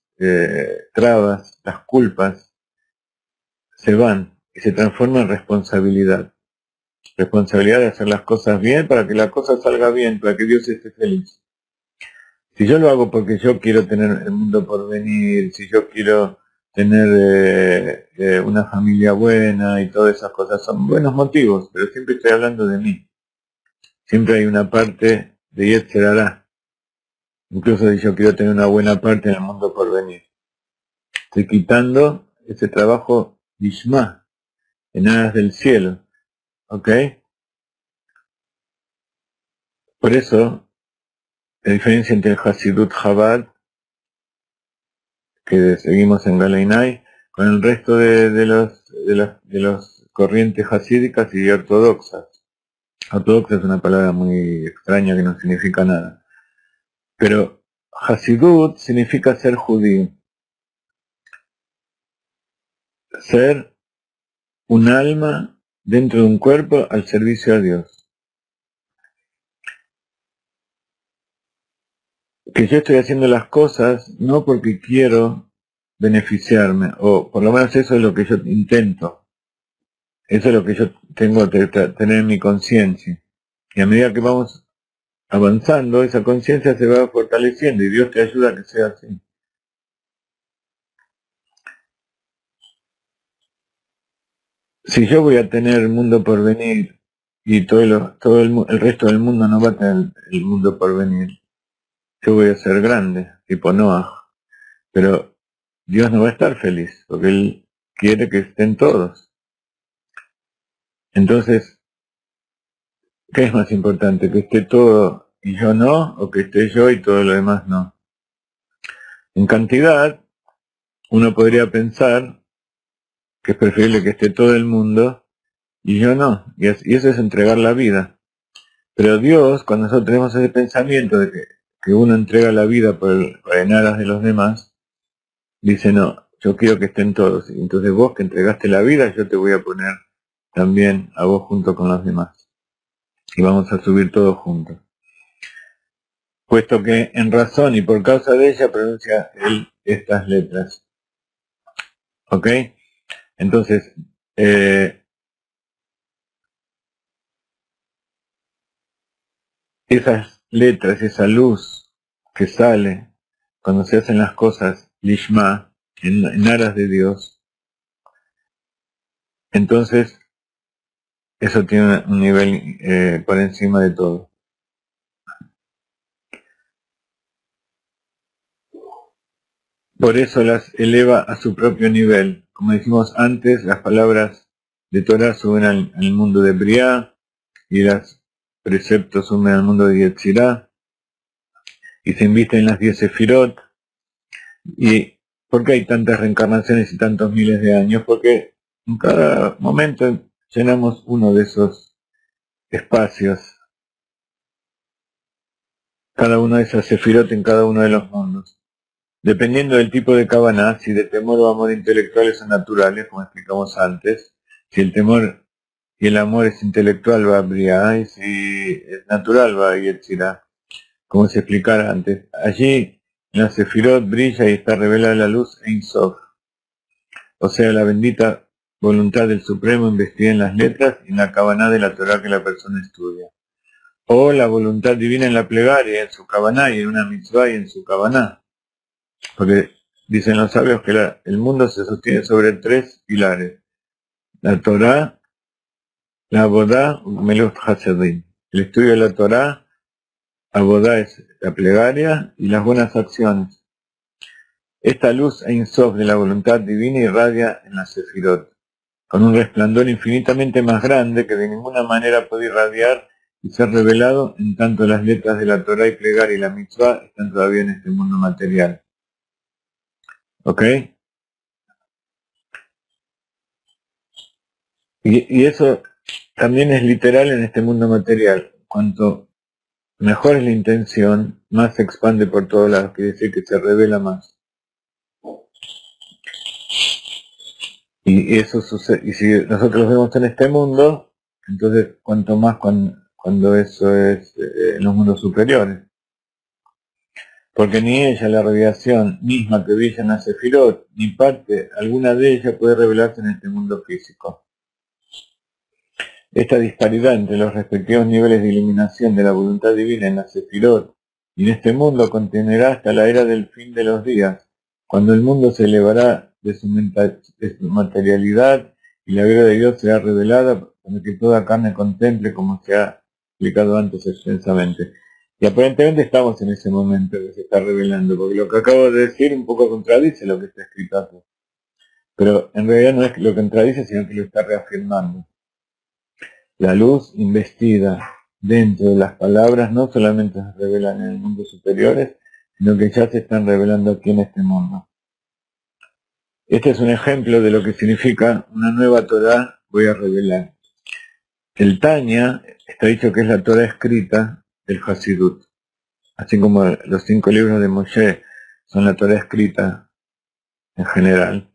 trabas, las culpas, se van y se transforman en responsabilidad. Responsabilidad de hacer las cosas bien para que la cosa salga bien, para que Dios esté feliz. Si yo lo hago porque yo quiero tener el mundo por venir, si yo quiero tener una familia buena y todas esas cosas, son buenos motivos, pero siempre estoy hablando de mí. Siempre hay una parte de Yetzer Hara. Incluso si yo quiero tener una buena parte en el mundo por venir. Estoy quitando ese trabajo Lishma, en aras del cielo. ¿Ok? Por eso, la diferencia entre el Hasidut Chabad, que seguimos en Galeinai, con el resto de los corrientes hasídicas y ortodoxas. Ortodoxa es una palabra muy extraña que no significa nada. Pero Hasidut significa ser judío. Ser un alma dentro de un cuerpo al servicio a Dios. Que yo estoy haciendo las cosas no porque quiero beneficiarme, o por lo menos eso es lo que yo intento. Eso es lo que yo tengo que tener en mi conciencia. Y a medida que vamos avanzando, esa conciencia se va fortaleciendo y Dios te ayuda a que sea así. Si yo voy a tener el mundo por venir y el resto del mundo no va a tener el mundo por venir, yo voy a ser grande, tipo Noah. Pero Dios no va a estar feliz, porque Él quiere que estén todos. Entonces, ¿qué es más importante? ¿Que esté todo y yo no? ¿O que esté yo y todo lo demás no? En cantidad, uno podría pensar que es preferible que esté todo el mundo y yo no. Y eso es entregar la vida. Pero Dios, cuando nosotros tenemos ese pensamiento de que uno entrega la vida por en aras de los demás, dice no, yo quiero que estén todos. Y entonces vos que entregaste la vida, yo te voy a poner también a vos junto con los demás. Y vamos a subir todos juntos. Puesto que en razón y por causa de ella pronuncia él estas letras. ¿Ok? Entonces, esas letras, esa luz que sale cuando se hacen las cosas lishma, en aras de Dios, entonces eso tiene un nivel por encima de todo. Por eso las eleva a su propio nivel. Como dijimos antes, las palabras de Torah suben al mundo de Briah y los preceptos suben al mundo de Yetzirah y se invisten en las 10 Sefirot. ¿Y por qué hay tantas reencarnaciones y tantos miles de años? Porque en cada momento llenamos uno de esos espacios, cada una de esas Sefirot en cada uno de los mundos. Dependiendo del tipo de Kavaná, si de temor o amor intelectuales son naturales, como explicamos antes, si el temor y el amor es intelectual va a Briah, y si es natural va a Yetzirah, como se explicara antes. Allí en la Sefirot brilla y está revelada la luz Ein Sof, o sea, la bendita voluntad del Supremo investida en las letras y en la Kavaná de la Torah que la persona estudia. O la voluntad divina en la plegaria, en su Kavaná, y en una mitzvah y en su Kavaná. Porque dicen los sabios que el mundo se sostiene sobre 3 pilares: la Torah, la Abodá, Melut Hasedim. El estudio de la Torah, Abodá es la plegaria y las buenas acciones. Esta luz Ein Sof de la voluntad divina irradia en la Sefirot, con un resplandor infinitamente más grande que de ninguna manera puede irradiar y ser revelado en tanto las letras de la Torah y plegaria y la mitzvah están todavía en este mundo material. ¿Ok? Y eso también es literal en este mundo material. Cuanto mejor es la intención, más se expande por todos lados, quiere decir que se revela más. Y eso sucede, y si nosotros vemos en este mundo, entonces cuanto más cuando eso es en los mundos superiores. Porque ni ella, la radiación misma que brilla en la Sefirot, ni parte alguna de ellas puede revelarse en este mundo físico. Esta disparidad entre los respectivos niveles de iluminación de la voluntad divina en la Sefirot y en este mundo continuará hasta la era del fin de los días, cuando el mundo se elevará de su materialidad y la gloria de Dios será revelada para que toda carne contemple, como se ha explicado antes extensamente. Y aparentemente estamos en ese momento que se está revelando, porque lo que acabo de decir un poco contradice lo que está escrito aquí. Pero en realidad no es lo que contradice, sino que lo está reafirmando. La luz investida dentro de las palabras no solamente se revelan en el mundo superiores, sino que ya se están revelando aquí en este mundo. Este es un ejemplo de lo que significa una nueva Torah voy a revelar. El Tanya está dicho que es la Torah escrita del Hasidut, así como los 5 libros de Moshe son la Torah escrita en general.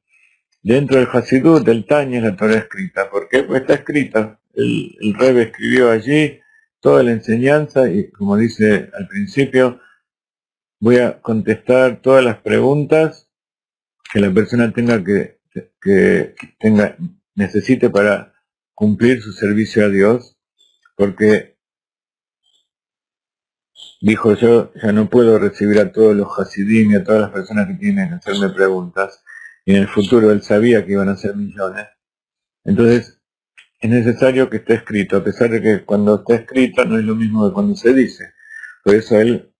Dentro del Hasidut, el Tanya es la Torah escrita. ¿Por qué? Pues está escrita. El Rebbe escribió allí toda la enseñanza y, como dice al principio, voy a contestar todas las preguntas que la persona necesite para cumplir su servicio a Dios, porque dijo yo ya no puedo recibir a todos los Hasidim y a todas las personas que tienen que hacerme preguntas, y en el futuro él sabía que iban a ser millones. Entonces es necesario que esté escrito, a pesar de que cuando está escrito no es lo mismo que cuando se dice. Por eso el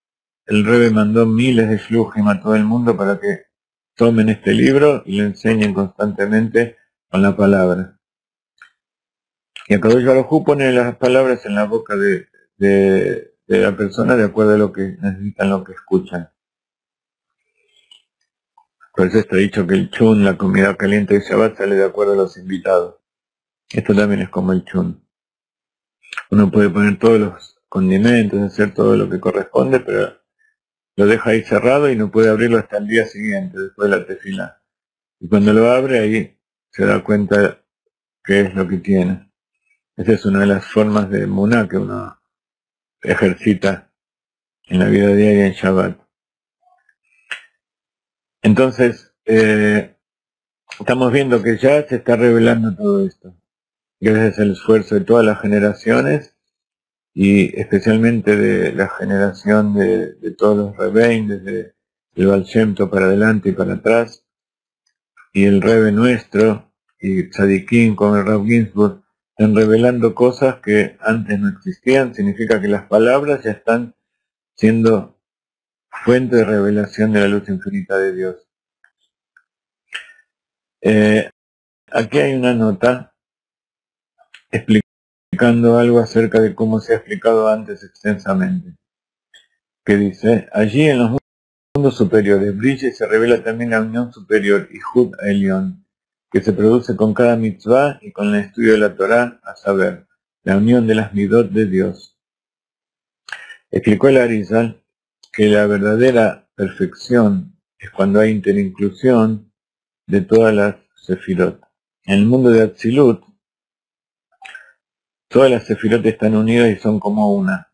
Rebbe mandó miles de shluchim a todo el mundo para que tomen este libro y lo enseñen constantemente con la palabra. Y Akadosh Baruj Hu pone las palabras en la boca de la persona de acuerdo a lo que necesitan, lo que escuchan. Por eso está dicho que el chun, la comida caliente de Shabbat, sale de acuerdo a los invitados. Esto también es como el chun. Uno puede poner todos los condimentos, hacer todo lo que corresponde, pero lo deja ahí cerrado y no puede abrirlo hasta el día siguiente, después de la tefilá. Y cuando lo abre, ahí se da cuenta qué es lo que tiene. Esa es una de las formas de emuná que uno ejercita en la vida diaria en Shabbat. Entonces, estamos viendo que ya se está revelando todo esto, gracias al esfuerzo de todas las generaciones, y especialmente de la generación de todos los Rebbein, desde el Baal Shem Tov para adelante y para atrás, y el Rebbe nuestro, y Tzadikim como el Rav Ginsburg, están revelando cosas que antes no existían. Significa que las palabras ya están siendo fuente de revelación de la luz infinita de Dios. Aquí hay una nota explicando algo acerca de cómo se ha explicado antes extensamente, que dice, allí en los mundos superiores brilla y se revela también la unión superior, Ihud Elión, que se produce con cada mitzvah y con el estudio de la Torá, a saber, la unión de las midot de Dios. Explicó el Arizal que la verdadera perfección es cuando hay interinclusión de todas las sefirot. En el mundo de Atzilut, todas las sefirot están unidas y son como una.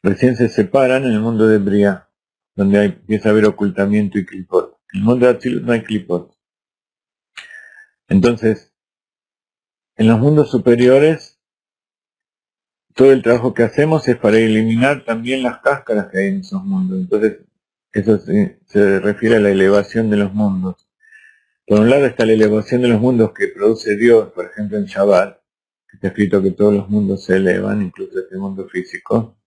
Recién se separan en el mundo de Briah, donde empieza a haber ocultamiento y klipot. En el mundo de Atzilut no hay klipot. Entonces, en los mundos superiores, todo el trabajo que hacemos es para eliminar también las cáscaras que hay en esos mundos. Entonces, eso se refiere a la elevación de los mundos. Por un lado está la elevación de los mundos que produce Dios, por ejemplo en Shabbat, que está escrito que todos los mundos se elevan, incluso este mundo físico,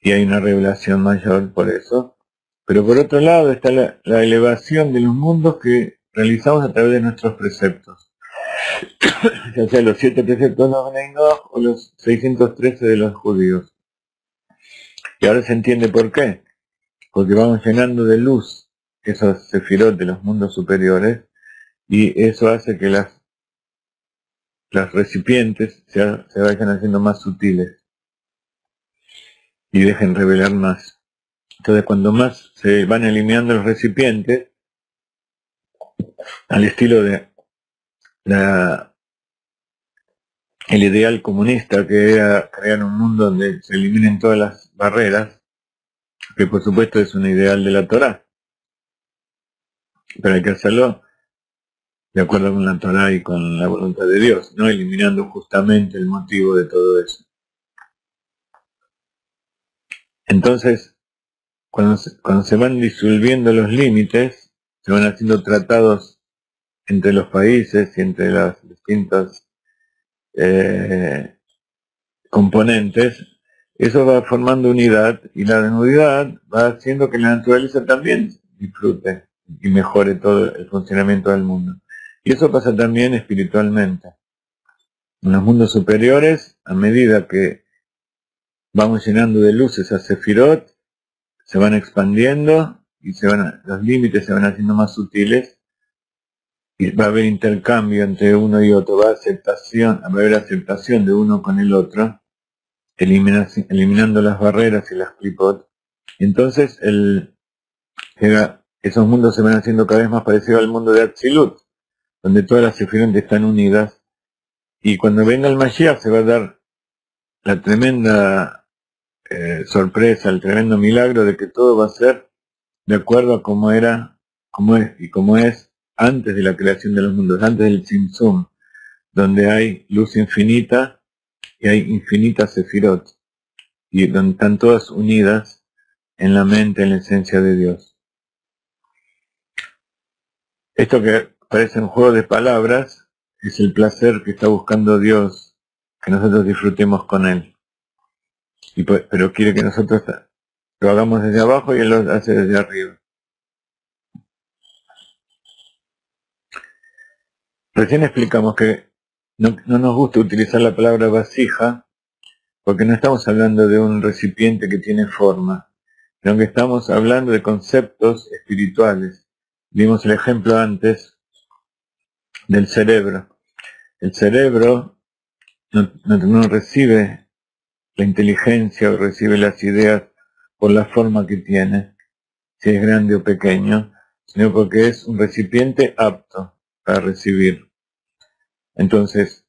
y hay una revelación mayor por eso. Pero por otro lado está la elevación de los mundos que realizamos a través de nuestros preceptos. Ya sea los 7 preceptos de los Bnei Noach o los 613 de los judíos. Y ahora se entiende por qué. Porque vamos llenando de luz esos sefirot de los mundos superiores, y eso hace que las los recipientes se vayan haciendo más sutiles y dejen revelar más. Entonces, cuando más se van eliminando los recipientes, al estilo de el ideal comunista, que era crear un mundo donde se eliminen todas las barreras, que por supuesto es un ideal de la Torá, pero hay que hacerlo de acuerdo con la Torá y con la voluntad de Dios, no eliminando justamente el motivo de todo eso. Entonces, cuando se van disolviendo los límites, se van haciendo tratados entre los países y entre las distintas componentes, eso va formando unidad, y la unidad va haciendo que la naturaleza también disfrute y mejore todo el funcionamiento del mundo. Y eso pasa también espiritualmente. En los mundos superiores, a medida que vamos llenando de luces a Sefirot, se van expandiendo y los límites se van haciendo más sutiles, y va a haber intercambio entre uno y otro, va a haber aceptación de uno con el otro, eliminando las barreras y las clipot. Entonces esos mundos se van haciendo cada vez más parecidos al mundo de Atzilut, donde todas las Sefirot están unidas, y cuando venga el Mashiach se va a dar la tremenda sorpresa, el tremendo milagro de que todo va a ser de acuerdo a cómo era, cómo es y cómo es antes de la creación de los mundos, antes del Tzimtzum, donde hay luz infinita y hay infinitas Sefirot, y donde están todas unidas en la mente, en la esencia de Dios. Esto que parece un juego de palabras es el placer que está buscando Dios, que nosotros disfrutemos con Él. Pero quiere que nosotros lo hagamos desde abajo y Él lo hace desde arriba. Recién explicamos que no nos gusta utilizar la palabra vasija, porque no estamos hablando de un recipiente que tiene forma, sino que estamos hablando de conceptos espirituales. Vimos el ejemplo antes del cerebro. El cerebro no recibe la inteligencia o recibe las ideas por la forma que tiene, si es grande o pequeño, sino porque es un recipiente apto para recibir. Entonces,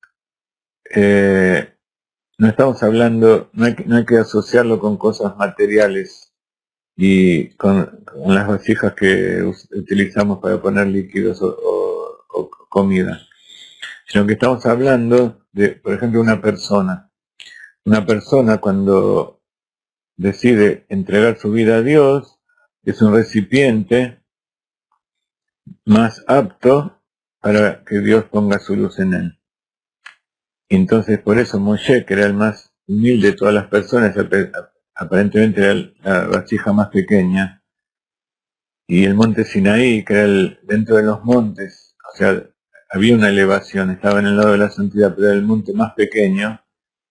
no estamos hablando, no hay que asociarlo con cosas materiales y con las vasijas que utilizamos para poner líquidos o comida, sino que estamos hablando de, por ejemplo, una persona. Una persona, cuando decide entregar su vida a Dios, es un recipiente más apto para que Dios ponga su luz en él. Y entonces por eso Moshe, que era el más humilde de todas las personas, aparentemente era la vasija más pequeña, y el monte Sinaí, que era dentro de los montes, o sea, había una elevación, estaba en el lado de la santidad, pero era el monte más pequeño,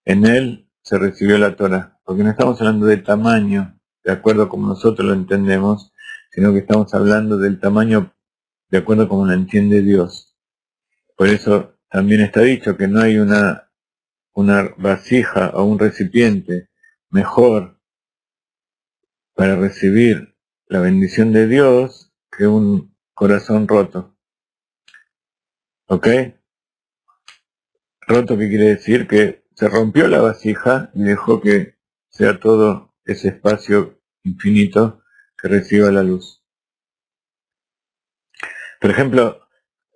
en él se recibió la Torah, porque no estamos hablando de tamaño, de acuerdo como nosotros lo entendemos, sino que estamos hablando del tamaño de acuerdo como lo entiende Dios. Por eso también está dicho que no hay una vasija o un recipiente mejor para recibir la bendición de Dios que un corazón roto. ¿Ok? Roto, ¿qué quiere decir? Que se rompió la vasija y dejó que sea todo ese espacio infinito que reciba la luz. Por ejemplo,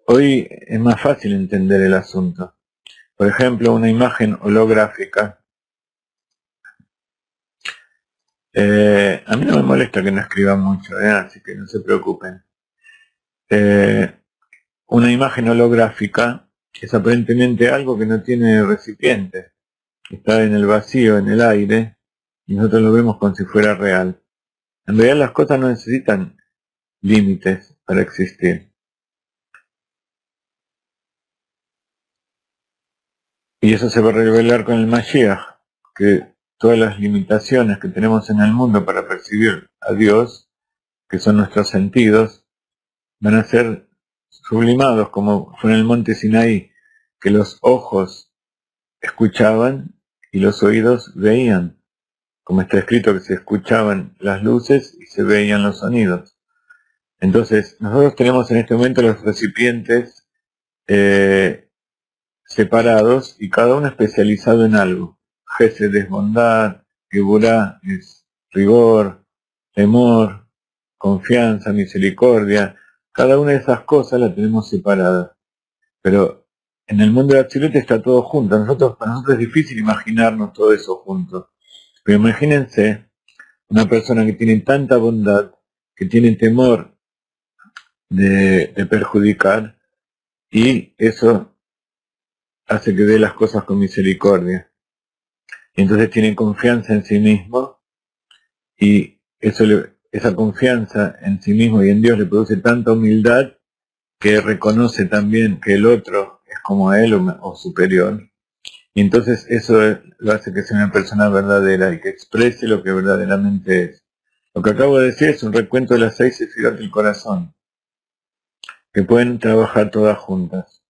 hoy es más fácil entender el asunto. Por ejemplo, una imagen holográfica. A mí no me molesta que no escriban mucho, así que no se preocupen. Una imagen holográfica es aparentemente algo que no tiene recipiente. Está en el vacío, en el aire, y nosotros lo vemos como si fuera real. En realidad las cosas no necesitan límites para existir. Y eso se va a revelar con el Mashiach, que todas las limitaciones que tenemos en el mundo para percibir a Dios, que son nuestros sentidos, van a ser sublimados como fue en el monte Sinaí. que los ojos escuchaban y los oídos veían, como está escrito que se escuchaban las luces y se veían los sonidos. Entonces, nosotros tenemos en este momento los recipientes separados y cada uno especializado en algo. Gesed es bondad, Geburá es rigor, temor, confianza, misericordia. Cada una de esas cosas la tenemos separadas. Pero en el mundo de Atzilut está todo junto. Para nosotros es difícil imaginarnos todo eso junto. Pero imagínense una persona que tiene tanta bondad, que tiene temor de perjudicar, y eso hace que dé las cosas con misericordia. Y entonces tiene confianza en sí mismo, y esa confianza en sí mismo y en Dios le produce tanta humildad que reconoce también que el otro es como a él o superior. Y entonces eso lo hace que sea una persona verdadera y que exprese lo que verdaderamente es. Lo que acabo de decir es un recuento de las 6 sefirot del corazón, que pueden trabajar todas juntas.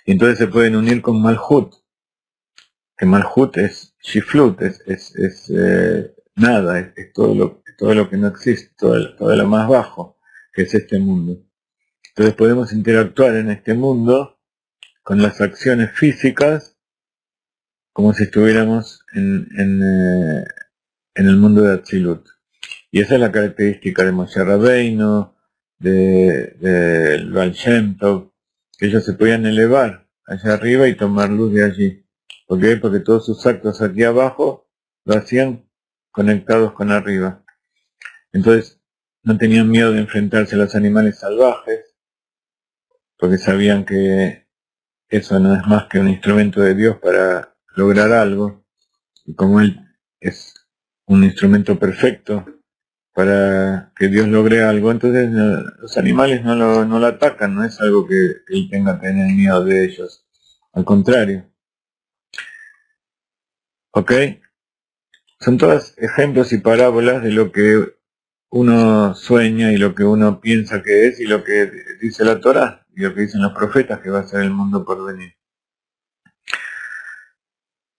Y entonces se pueden unir con Malhut, que Malhut es Shiflut, es nada, es todo lo que no existe, todo lo más bajo, que es este mundo. Entonces podemos interactuar en este mundo con las acciones físicas como si estuviéramos en el mundo de Atzilut. Y esa es la característica de Moshe Rabbeinu, del Baal Shem Tov, que ellos se podían elevar allá arriba y tomar luz de allí. ¿Por qué? Porque todos sus actos aquí abajo lo hacían conectados con arriba. Entonces no tenían miedo de enfrentarse a los animales salvajes, porque sabían que eso no es más que un instrumento de Dios para lograr algo. Y como Él es un instrumento perfecto para que Dios logre algo, entonces los animales no lo atacan, no es algo que Él tenga que tener miedo de ellos. Al contrario. ¿Ok? Son todos ejemplos y parábolas de lo que uno sueña y lo que uno piensa que es y lo que dice la Torá y lo que dicen los profetas que va a ser el mundo por venir.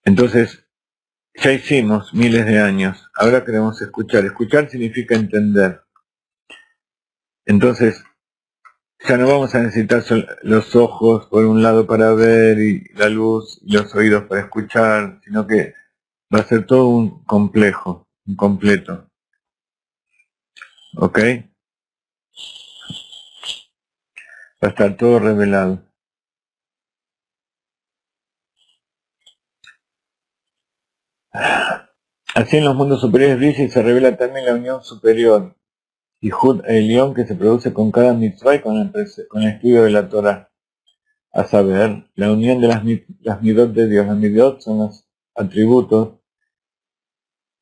Entonces, ya hicimos miles de años, ahora queremos escuchar. Escuchar significa entender. Entonces, ya no vamos a necesitar los ojos por un lado para ver y la luz y los oídos para escuchar, sino que va a ser todo un complejo, un completo. ¿Ok? Va a estar todo revelado. Así en los mundos superiores brilla y se revela también la unión superior, y Jud Elión, que se produce con cada mitzvah y con el estudio de la Torah. A saber, la unión de las midot de Dios. Las midot son los atributos,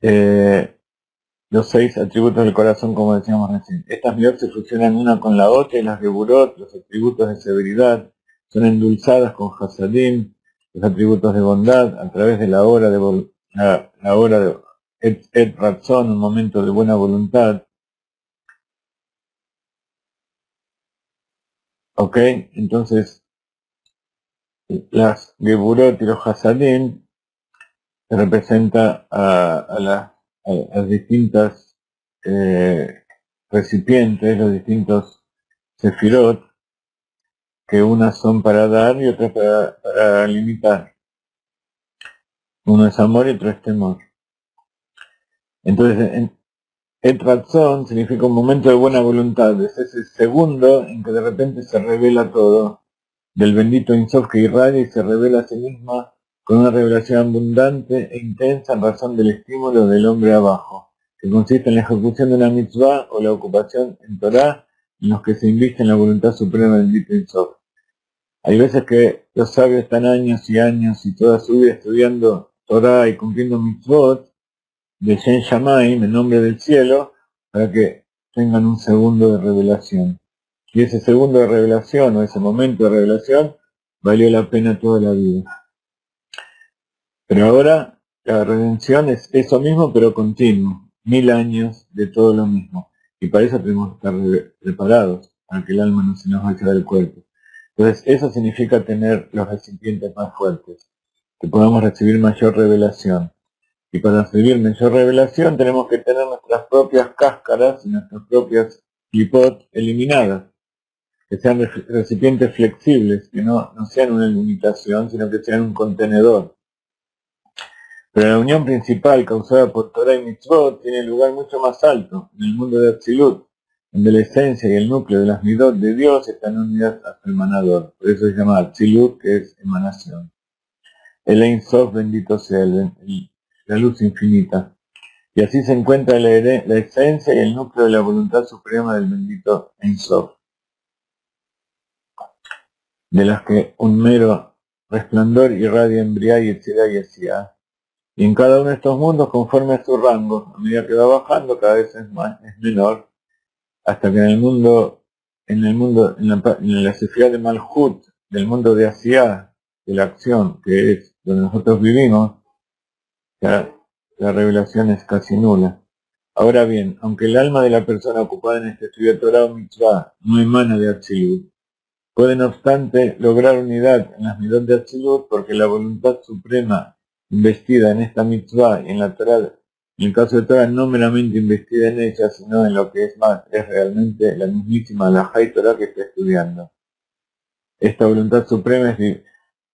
los 6 atributos del corazón, como decíamos recién. Estas midot se fusionan una con la otra, y las geburot, los atributos de severidad, son endulzadas con hasadim, los atributos de bondad, a través de la hora de la hora de et ratzon, un momento de buena voluntad. Ok, entonces las geburot y los hasadim representa a las distintas recipientes, los distintos sefirot, que unas son para dar y otras para limitar. Uno es amor y otro es temor. Entonces, et ratzon significa un momento de buena voluntad. Es ese segundo en que de repente se revela todo del bendito Ein Sof que irradia y se revela a sí misma con una revelación abundante e intensa en razón del estímulo del hombre abajo, que consiste en la ejecución de una mitzvah o la ocupación en Torah, en los que se inviste en la voluntad suprema del bendito Ein Sof. Hay veces que los sabios están años y años y toda su vida estudiando Torah y cumpliendo mitzvot de Shen Shamayim, en nombre del cielo, para que tengan un segundo de revelación. Y ese segundo de revelación o ese momento de revelación valió la pena toda la vida. Pero ahora la redención es eso mismo pero continuo, 1000 años de todo lo mismo. Y para eso tenemos que estar preparados, para que el alma no se nos vaya del cuerpo. Entonces eso significa tener los recipientes más fuertes, que podamos recibir mayor revelación. Y para recibir mayor revelación tenemos que tener nuestras propias cáscaras y nuestras propias clipot eliminadas, que sean recipientes flexibles, que no sean una limitación, sino que sean un contenedor. Pero la unión principal causada por Torah y Mitzvot tiene lugar mucho más alto, en el mundo de Atzilut, donde la esencia y el núcleo de las midot de Dios están unidas hasta el manador. Por eso se llama Atzilut, que es emanación. El Ein Sof, bendito sea la luz infinita. Y así se encuentra la esencia y el núcleo de la voluntad suprema del bendito Ein Sof, de las que un mero resplandor irradia en Briá y Yetzirá y Asiá. Y en cada uno de estos mundos, conforme a su rango, a medida que va bajando, cada vez es menor, hasta que en la esfera de Malhut, del mundo de Asiá, de la acción, que es donde nosotros vivimos, la revelación es casi nula. Ahora bien, aunque el alma de la persona ocupada en este estudio de Torah o Mitzvah no emana de Atzilut, puede no obstante lograr unidad en las midot de Atzilut, porque la voluntad suprema investida en esta mitzvah y en la Torah, en el caso de Torah, no meramente investida en ella, sino en lo que es más, es realmente la mismísima Halajá y Torah que está estudiando. Esta voluntad suprema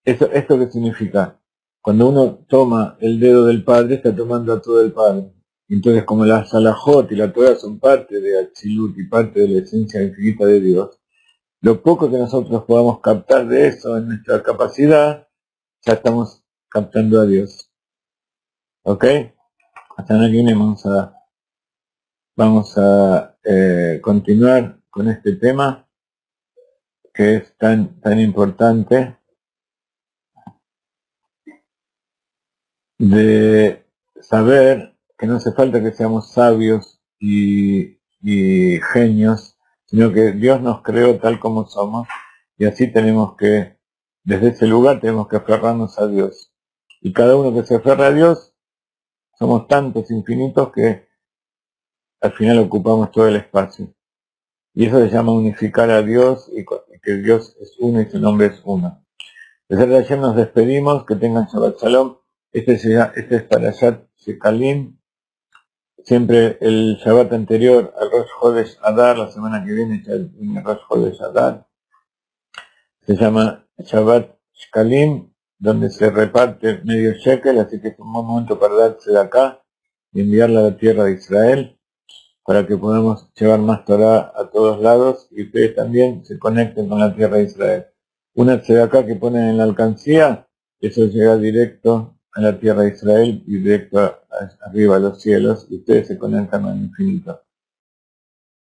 ¿esto qué significa? Cuando uno toma el dedo del Padre, está tomando a todo el Padre. Entonces, como las Halajot y la Torah son parte de Atzilut y parte de la esencia infinita de Dios, lo poco que nosotros podamos captar de eso en nuestra capacidad, ya estamos captando a Dios. ¿Ok? Hasta aquí vamos a continuar con este tema que es tan importante de saber que no hace falta que seamos sabios y genios, sino que Dios nos creó tal como somos y así tenemos que, desde ese lugar tenemos que aferrarnos a Dios. Y cada uno que se aferra a Dios, somos tantos infinitos que al final ocupamos todo el espacio. Y eso se llama unificar a Dios y que Dios es uno y su nombre es uno. Desde ayer nos despedimos, que tengan Shabbat Shalom. Este es Parashat Shekalim. Siempre el Shabbat anterior al Rosh Chodesh Adar, la semana que viene ya viene Rosh Chodesh Adar. Se llama Shabbat Shekalim, donde se reparte medio shekel, así que es un buen momento para darse de acá y enviarla a la tierra de Israel, para que podamos llevar más Torah a todos lados y ustedes también se conecten con la tierra de Israel. Una acá que ponen en la alcancía, eso llega directo a la tierra de Israel y directo arriba a los cielos, y ustedes se conectan al infinito.